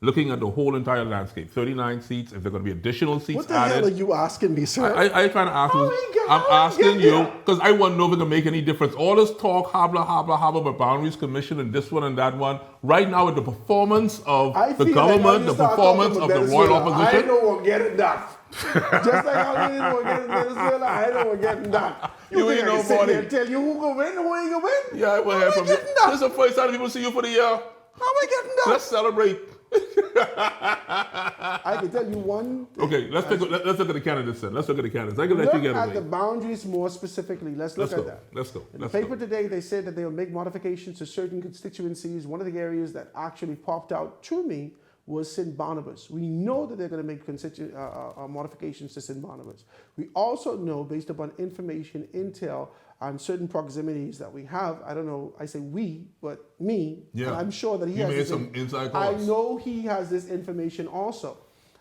Looking at the whole entire landscape, 39 seats, if there are going to be additional seats what the added. Hell are you asking me, sir? I'm trying to ask you. I'm asking you because I want to know if it can make any difference. All this talk, habla, about Boundaries Commission and this one and that one. Right now, with the performance of the government, the performance of the royal opposition. I know we're getting that. Just like how you know we're getting Venezuela, I know we're getting that. You ain't nobody. I tell you who gonna win and who ain't gonna win? Yeah, I will hear from you. This is the first time people see you for the year. How am I getting that? Let's celebrate. I can tell you one thing. Okay, let's look at the candidates then. Let's look at the candidates. I can let you get away. Look at the boundaries more specifically. Let's look at that. Let's go. In the paper today, they said that they will make modifications to certain constituencies. One of the areas that actually popped out to me was St. Barnabas. We know that they're going to make modifications to St. Barnabas. We also know, based upon information, intel, and certain proximities that we have, I don't know, I say we, but me, yeah. And I'm sure that he has made some inside calls. I know he has this information also.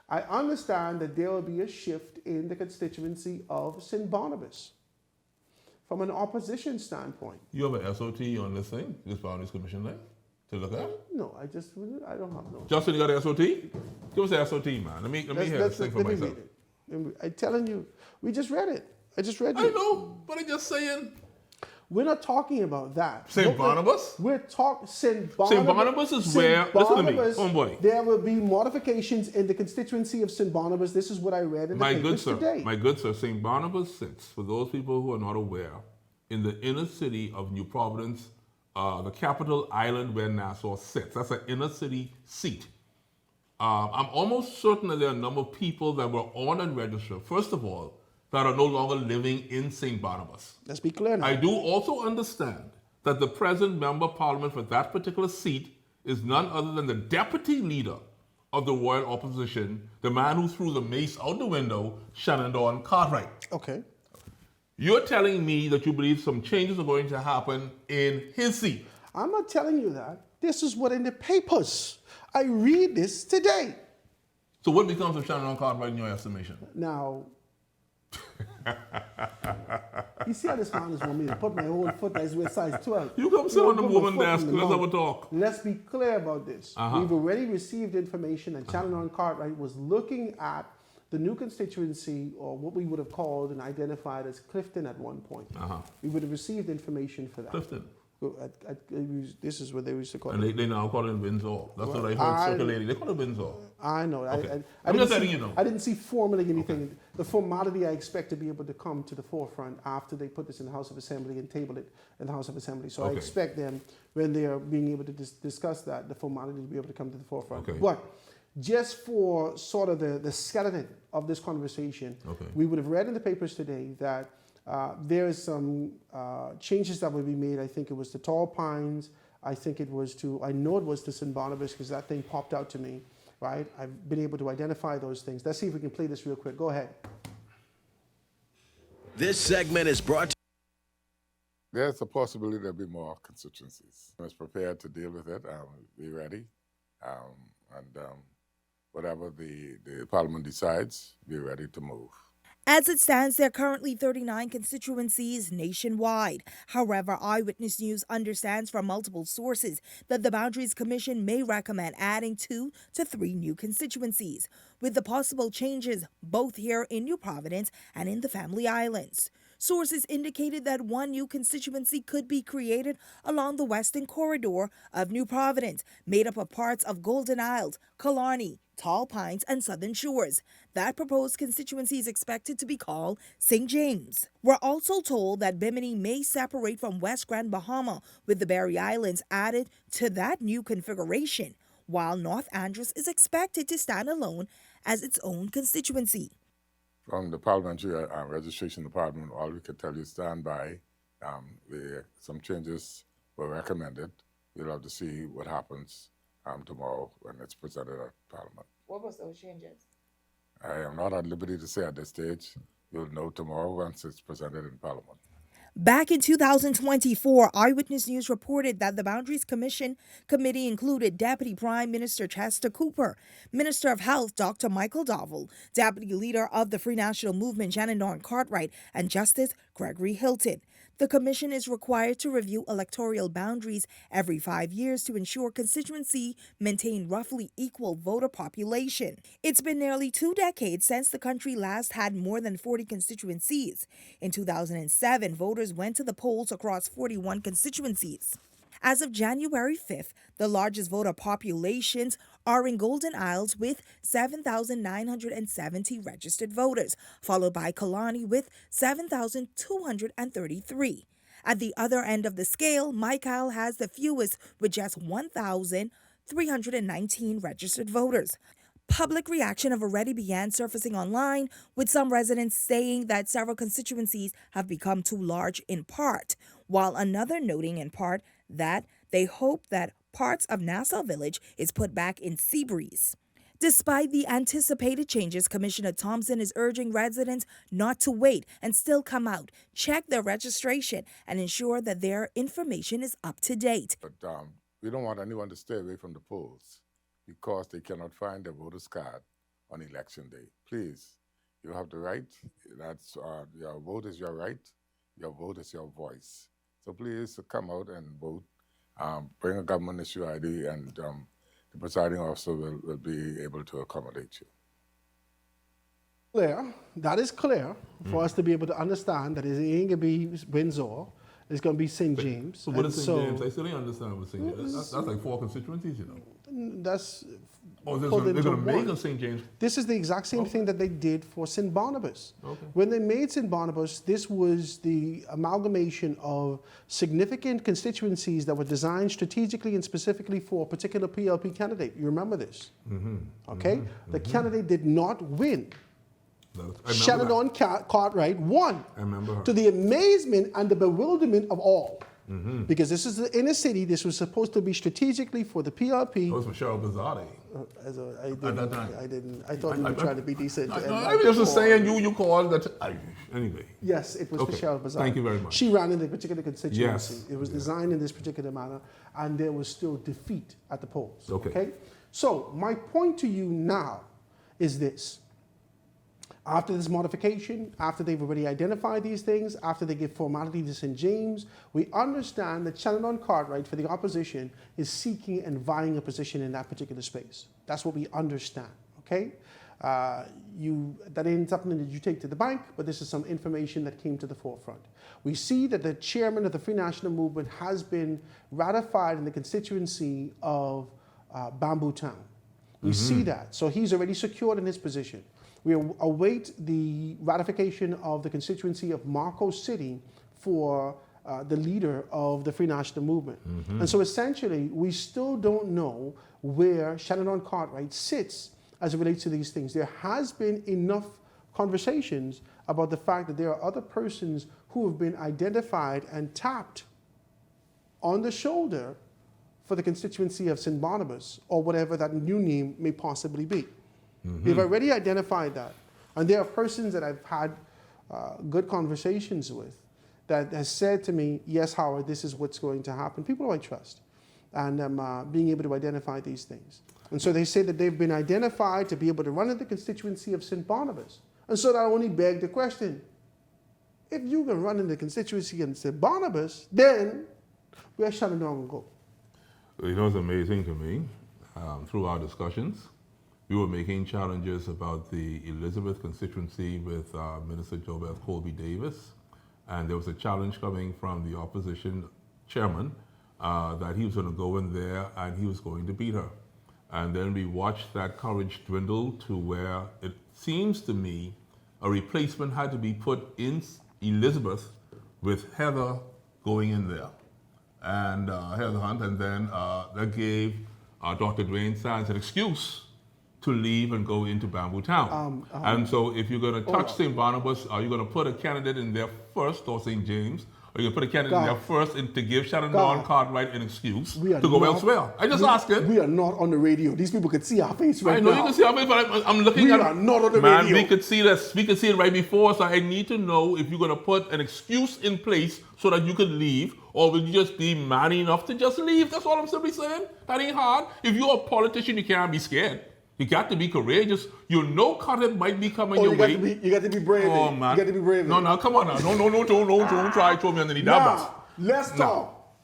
I understand that there will be a shift in the constituency of St. Barnabas. from an opposition standpoint. You have an SOT on this thing, this Boundaries Commission thing, to look at? No, I don't have no. Justin, you got an SOT? Give us the SOT, man. Let me hear this thing for myself. I'm telling you, we just read it. I just read it. I know, but I'm just saying. We're not talking about that. St. Barnabas? We're talking St. Barnabas. St. Barnabas is where, listen to me, homeboy. There will be modifications in the constituency of St. Barnabas. This is what I read in the papers today. My good sir, St. Barnabas sits, for those people who are not aware, in the inner city of New Providence, the capital island where Nassau sits. That's an inner city seat. I'm almost certain that there are a number of people that were on and registered, first of all, that are no longer living in St. Barnabas. Let's be clear now. I do also understand that the present member of parliament for that particular seat is none other than the deputy leader of the royal opposition, the man who threw the mace out the window, Shenandoah Cartwright. Okay. You're telling me that you believe some changes are going to happen in his seat. I'm not telling you that. This is what in the papers. I read this today. So what becomes of Shenandoah Cartwright in your estimation? Now, you see how this man is want me to put my whole foot as with size 12. You come sit on the woman desk, let's have a talk. Let's be clear about this. We've already received information and Shenandoah Cartwright was looking at the new constituency, or what we would have called and identified as Clifton at one point. We would have received information for that. Clifton. This is what they used to call it. And they now call it Windsor. That's what I heard circulating. They call it Windsor. I know. Okay. I'm just letting you know. I didn't see formally anything. Okay. The formality I expect to be able to come to the forefront after they put this in the House of Assembly and table it in the House of Assembly. So I expect them, when they are being able to discuss that, the formality to be able to come to the forefront. Okay. But just for sort of the skeleton of this conversation, we would have read in the papers today that there is some changes that will be made. I think it was to Tall Pines. I know it was to St. Barnabas because that thing popped out to me, right? I've been able to identify those things. Let's see if we can play this real quick. Go ahead. This segment is brought to There's a possibility there'll be more constituencies. I was prepared to deal with it. Be ready. Whatever the Parliament decides, be ready to move. As it stands, there are currently 39 constituencies nationwide. However, Eyewitness News understands from multiple sources that the Boundaries Commission may recommend adding 2 to 3 new constituencies, with the possible changes both here in New Providence and in the Family Islands. Sources indicated that 1 new constituency could be created along the western corridor of New Providence, made up of parts of Golden Isles, Killarney, Tall Pines, and Southern Shores. That proposed constituency is expected to be called St. James. We're also told that Bimini may separate from West Grand Bahama, with the Berry Islands added to that new configuration, while North Andros is expected to stand alone as its own constituency. From the Parliamentary Registration Department, all we can tell you, stand by. Some changes were recommended. We'll have to see what happens tomorrow when it's presented at Parliament. What was those changes? I am not at liberty to say at this stage. You'll know tomorrow once it's presented in Parliament. Back in 2024, Eyewitness News reported that the Boundaries Commission committee included Deputy Prime Minister Chester Cooper, Minister of Health Dr. Michael Dovell, Deputy Leader of the Free National Movement Shenandoah Cartwright, and Justice Gregory Hilton. The commission is required to review electoral boundaries every 5 years to ensure constituency maintain roughly equal voter population. It's been nearly 2 decades since the country last had more than 40 constituencies. In 2007, voters went to the polls across 41 constituencies. As of January 5th, the largest voter populations are in Golden Isles with 7,970 registered voters, followed by Killarney with 7,233. At the other end of the scale, Mike Isle has the fewest with just 1,319 registered voters. Public reaction have already began surfacing online, with some residents saying that several constituencies have become too large in part, while another noting in part that they hope that parts of Nassau Village is put back in Seabreeze. Despite the anticipated changes, Commissioner Thompson is urging residents not to wait and still come out, check their registration, and ensure that their information is up to date. But we don't want anyone to stay away from the polls because they cannot find their voter's card on election day. Please, you have the right. That's your vote is your right. Your vote is your voice. So please come out and vote. Bring a government issue ID, and the presiding officer will be able to accommodate you. Clear. That is clear for us to be able to understand that it ain't going to be Windsor. It's going to be St. James. So what is St. James? I still don't understand what St. James. That's like 4 constituencies, you know. That's. Oh, they're going to make a St. James. This is the exact same thing that they did for St. Barnabas. Okay. When they made St. Barnabas, this was the amalgamation of significant constituencies that were designed strategically and specifically for a particular PLP candidate. You remember this? Mm-hmm. Okay? Mm-hmm. The candidate did not win. Shannon Cartwright won. I remember her. To the amazement and the bewilderment of all. Mm-hmm. Because this is the inner city. This was supposed to be strategically for the PLP. It was Michelle Bazzotti. I thought you were trying to be decent. I was just saying you called that. Anyway. Yes, it was Michelle Bazzotti. Thank you very much. She ran in the particular constituency. Yes. It was designed in this particular manner, and there was still defeat at the polls. Okay. So my point to you now is this. After this modification, after they've already identified these things, after they give formality to St. James, we understand that Shannon Cartwright for the opposition is seeking and vying a position in that particular space. That's what we understand, okay? That ain't something that you take to the bank, but this is some information that came to the forefront. We see that the chairman of the Free National Movement has been ratified in the constituency of Bamboo Town. We see that. So he's already secured in his position. We await the ratification of the constituency of Marco City for the leader of the Free National Movement. Mm-hmm. And so essentially, we still don't know where Shannon Cartwright sits as it relates to these things. There has been enough conversations about the fact that there are other persons who have been identified and tapped on the shoulder for the constituency of St. Barnabas, or whatever that new name may possibly be. Mm-hmm. They've already identified that. And there are persons that I've had good conversations with that has said to me, yes, Howard, this is what's going to happen. People who I trust. And I'm being able to identify these things. And so they say that they've been identified to be able to run in the constituency of St. Barnabas. And so that only begged the question, if you can run in the constituency of St. Barnabas, then where's Shannon going to go? You know, it's amazing to me, through our discussions, we were making challenges about the Elizabeth constituency with Minister JoBeth Colby Davis, and there was a challenge coming from the opposition chairman that he was going to go in there and he was going to beat her. And then we watched that courage dwindle to where it seems to me a replacement had to be put in Elizabeth with Heather going in there. And Heather Hunt, and then that gave Dr. Dwayne Sands an excuse to leave and go into Bamboo Town. And so if you're going to touch St. Barnabas, are you going to put a candidate in there first, or St. James? Or you going to put a candidate in there first to give Shannon Cartwright an excuse to go elsewhere? I just asked it. We are not on the radio. These people could see our face right now. I know you can see our face, but I'm looking at it. We are not on the man, radio. we could see this. We could see it right before us. So I need to know if you're going to put an excuse in place so that you could leave, or will you just be man enough to just leave? That's all I'm simply saying. That ain't hard. If you're a politician, you can't be scared. You got to be courageous. You know content might be coming your way. You got to be brave. Oh, man. You got to be brave. No, come on now. Don't try to throw me underneath that bus. Let's talk.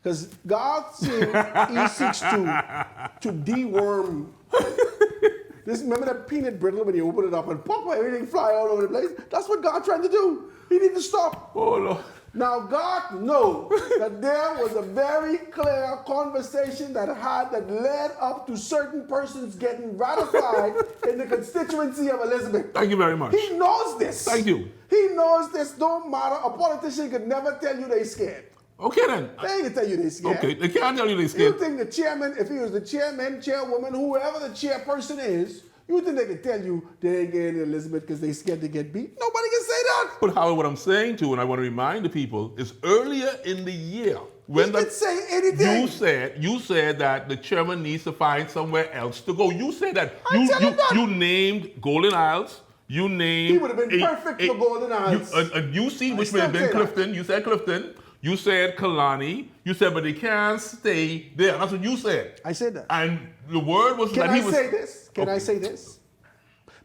Because God said he seeks to deworm. Remember that peanut brittle when you open it up and pop, everything fly all over the place? That's what God's trying to do. He needs to stop. Oh, Lord. Now, God knows that there was a very clear conversation that led up to certain persons getting ratified in the constituency of Elizabeth. Thank you very much. He knows this. Thank you. He knows this. Don't matter. A politician could never tell you they scared. Okay, then. They ain't gonna tell you they scared. Okay, they can't tell you they scared. You think the chairman, if he was the chairman, chairwoman, whoever the chairperson is, you think they could tell you they ain't getting Elizabeth because they scared to get beat? Nobody can say that. But Howard, what I'm saying too, and I want to remind the people, is earlier in the year when he didn't say anything. You said that the chairman needs to find somewhere else to go. You said that. You named Golden Isles. You named. He would have been perfect for Golden Isles. A UC, which would have been Clifton. That. You said Clifton. You said Kalani. You said, but they can't stay there. That's what you said. I said that. And the word was Can that I he was. Say this? Can I say this?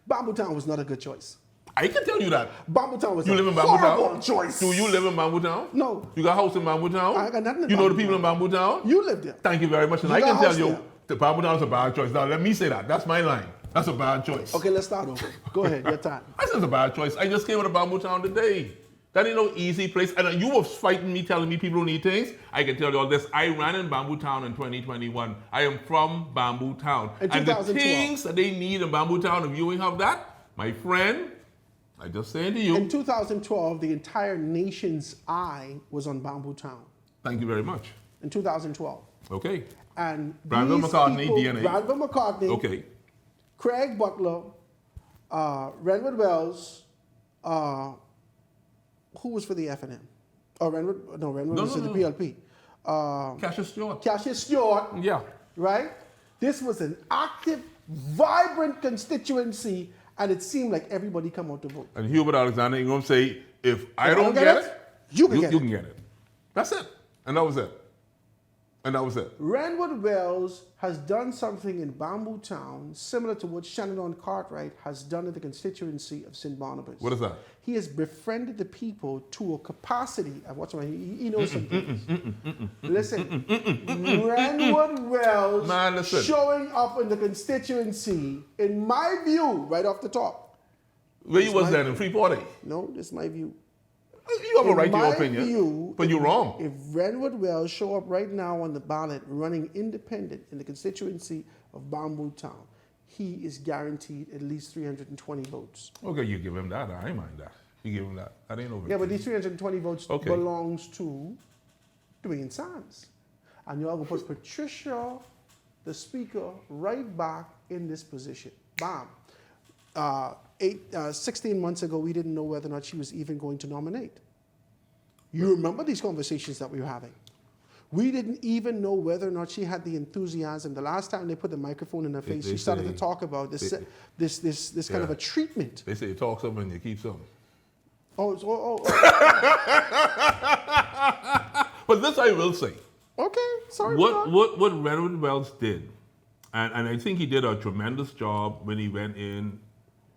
Bamboo Town was not a good choice. I can tell you that. Bamboo was you a live in Bamboo horrible Town? choice. Do you live in Bamboo Town? No. You got a house in Bamboo Town? I got nothing in You know the Bamboo people in Bamboo Town? You live there. Thank you very much. And You I got can a tell house you, there. the Bamboo Town is a bad choice. Now, let me say that. That's my line. That's a bad choice. Okay, let's start over. Go ahead, your time. I said it's a bad choice. I just came out of Bamboo Town today. That ain't no easy place. And you were fighting me, telling me people don't need things. I can tell you all this. I ran in Bamboo Town in 2021. I am from Bamboo Town. In And the 2012. things that they need in Bamboo Town, if you ain't have that, my friend, I just saying to you. In 2012, the entire nation's eye was on Bamboo Town. Thank you very much. In 2012. Okay. And Brandon these McCartney, people, DNA. Brandon McCartney, Okay. Craig Butler, Renwood Wells, who was for the FNM? Oh, Renwood was for the PLP. Cassius Stewart. Cassius Stewart. Yeah. Right? This was an active, vibrant constituency, and it seemed like everybody come out to vote. And Hubert Alexander, you're going to say, if I I don't don't get get it, it, you can get it. That's it. And that was it. And that was it. Renwood Wells has done something in Bamboo Town similar to what Shannon Cartwright has done in the constituency of St. Barnabas. What is that? He has befriended the people to a capacity of what's right. He knows some things. Listen, Renwood Wells showing up in the constituency, in my view, right off the top. Where you was then, in Freeport? No, this is my view. You have a right to your opinion, view, but you're wrong. If Renwood Wells show up right now on the ballot running independent in the constituency of Bamboo Town, he is guaranteed at least 320 votes. Okay, you give him that. I ain't mind that. You give him that. That ain't over. Yeah, but these 320 votes belongs to Dwayne Sands. And you're going to put Patricia, the speaker, right back in this position. Bam. 16 months ago, we didn't know whether or not she was even going to nominate. You remember these conversations that we were having. We didn't even know whether or not she had the enthusiasm. The last time they put the microphone in her face, she started to talk about this kind of a treatment. They say you talk something and you keep something. But this I will say. Okay, sorry. What Renwood Wells did, and I think he did a tremendous job when he went in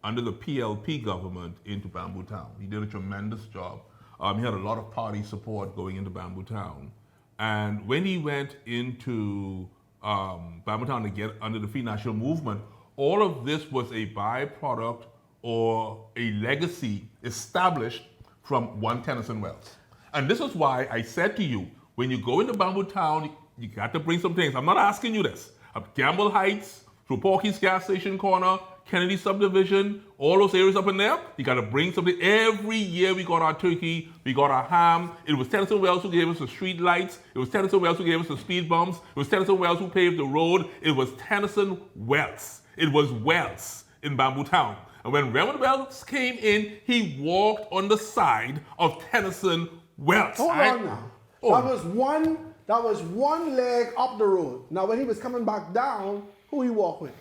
under the PLP government into Bamboo Town. He did a tremendous job. He had a lot of party support going into Bamboo Town. And when he went into Bamboo Town to get under the Free National Movement, all of this was a byproduct or a legacy established from one Tennyson Wells. And this is why I said to you, when you go into Bamboo Town, you got to bring some things. I'm not asking you this. Up Gamble Heights, through Porky's gas station corner, Kennedy subdivision, all those areas up in there, you got to bring something. Every year we got our turkey, we got our ham. It was Tennyson Wells who gave us the street lights. It was Tennyson Wells who gave us the speed bumps. It was Tennyson Wells who paved the road. It was Tennyson Wells. It was Wells in Bamboo Town. And when Renwood Wells came in, he walked on the side of Tennyson Wells. Hold on now. That was one leg up the road. Now when he was coming back down, who he walked with?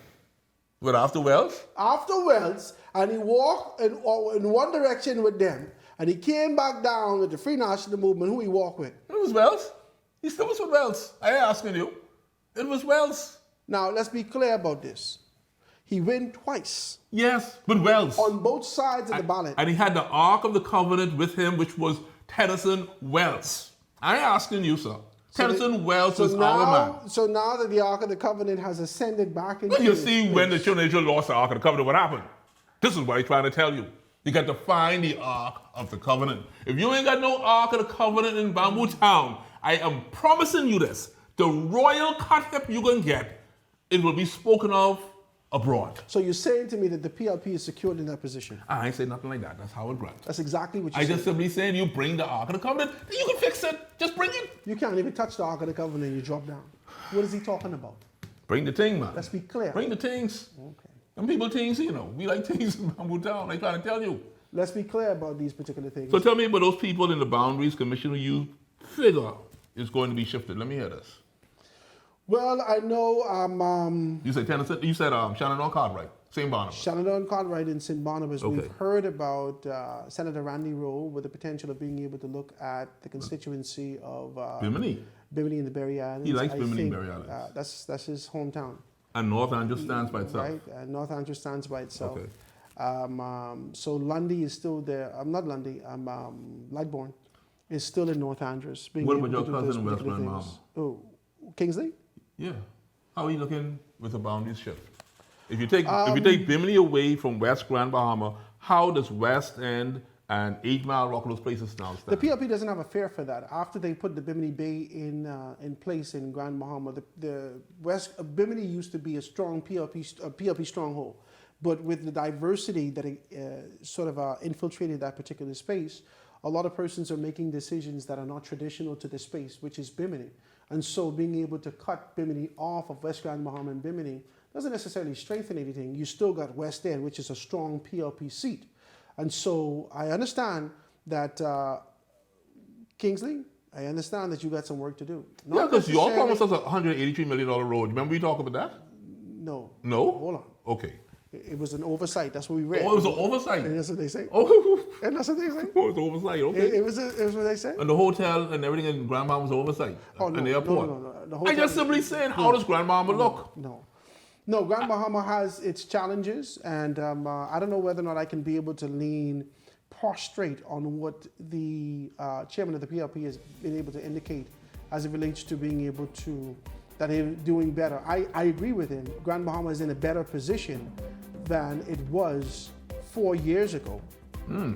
But after Wells? After Wells, and he walked in one direction with them, and he came back down with the Free National Movement. Who he walked with? It was Wells. He still was with Wells. I ain't asking you. It was Wells. Now, let's be clear about this. He won twice. Yes, with Wells. On both sides of the ballot. And he had the Ark of the Covenant with him, which was Tennyson Wells. I ain't asking you, sir. Tennyson Wells was our man. So now that the Ark of the Covenant has ascended back into you see when the children of Israel lost the Ark of the Covenant, what happened? This is what he's trying to tell you. You got to find the Ark of the Covenant. If you ain't got no Ark of the Covenant in Bamboo Town, I am promising you this. The royal cut hip you can get, it will be spoken of abroad. So you're saying to me that the PLP is secured in that position? I ain't saying nothing like that. That's Howard Grant. That's exactly what you I said. just simply saying you bring the Ark of the Covenant, you can fix it. Just bring it. You can't even touch the Ark of the Covenant and you drop down. What is he talking about? Bring the thing, man. Let's be clear. Bring the things. Okay. Some people things, we like things in Bamboo Town. I'm trying to tell you. Let's be clear about these particular things. So tell me about those people in the Boundaries Commission who you figure is going to be shifted. Let me hear this. Well, I know. You said Tennyson. You said Shannon Cartwright, St. Barnabas. Shannon Cartwright in St. Barnabas. Okay. We've heard about Senator Randy Rowe with the potential of being able to look at the constituency of Bimini. Bimini and the Berry Islands. He likes Bimini and Berry Islands. That's his hometown. And North Andrews stands by itself. Right, North Andrews stands by itself. Okay. So Lundy is still there. Not Lundy. Lightbourne is still in North Andros. What about your cousin in West Grand Bahama? Oh, Kingsley? Yeah. How are you looking with the boundaries shift? If you take Bimini away from West Grand Bahama, how does West End and 8 Mile Rock, those places now stand? The PLP doesn't have a fare for that. After they put the Bimini Bay in place in Grand Bahama, the West Bimini used to be a strong PLP stronghold, but with the diversity that sort of infiltrated that particular space, a lot of persons are making decisions that are not traditional to the space, which is Bimini. And so being able to cut Bimini off of West Grand Bahama and Bimini doesn't necessarily strengthen anything. You still got West End, which is a strong PLP seat. And so I understand that, Kingsley, I understand that you got some work to do. Yeah, because you all promised us a $183 million road. Remember we talked about that? No. No? Hold on. Okay. It was an oversight. That's what we read. Oh, it was an oversight? And that's what they say. Oh. And that's what they say. Oh, it was an oversight, okay. It was what they say. And the hotel and everything in Grand Bahama was oversight? Oh, no. And the airport? No. The hotel, I just simply saying, how does Grand Bahama look? No, Grand Bahama has its challenges, and I don't know whether or not I can be able to lean prostrate on what the chairman of the PLP has been able to indicate as it relates to being able to, that they're doing better. I agree with him. Grand Bahama is in a better position than it was 4 years ago.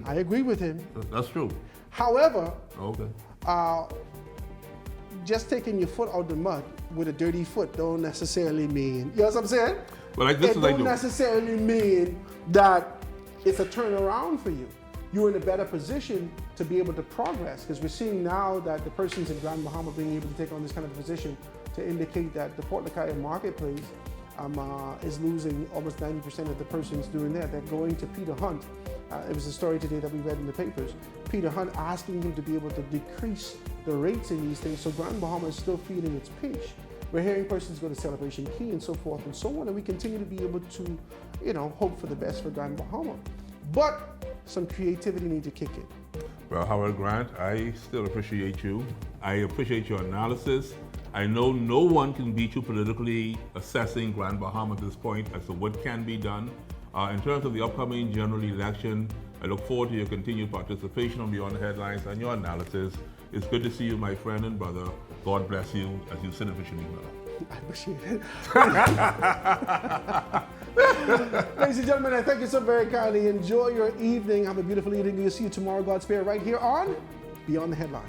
I agree with him. That's true. However, okay. Just taking your foot out the mud with a dirty foot don't necessarily mean, you know what I'm saying? But like this it is don't like necessarily mean that it's a turnaround for you. You're in a better position to be able to progress, because we're seeing now that the persons in Grand Bahama being able to take on this kind of position to indicate that the Port Lakaya marketplace is losing almost 90% of the persons doing that. They're going to Peter Hunt. It was a story today that we read in the papers. Peter Hunt asking him to be able to decrease the rates in these things. So Grand Bahama is still feeling its pinch. We're hearing persons go to Celebration Key and so forth and so on, and we continue to be able to, hope for the best for Grand Bahama. But some creativity needs to kick in. Well, Howard Grant, I still appreciate you. I appreciate your analysis. I know no one can beat you politically assessing Grand Bahama at this point as to what can be done. In terms of the upcoming general election, I look forward to your continued participation on Beyond the Headlines and your analysis. It's good to see you, my friend and brother. God bless you as you sit in Shanique Miller. I appreciate it. Ladies and gentlemen, I thank you so very kindly. Enjoy your evening. Have a beautiful evening. We'll see you tomorrow, God's Spirit, right here on Beyond the Headline.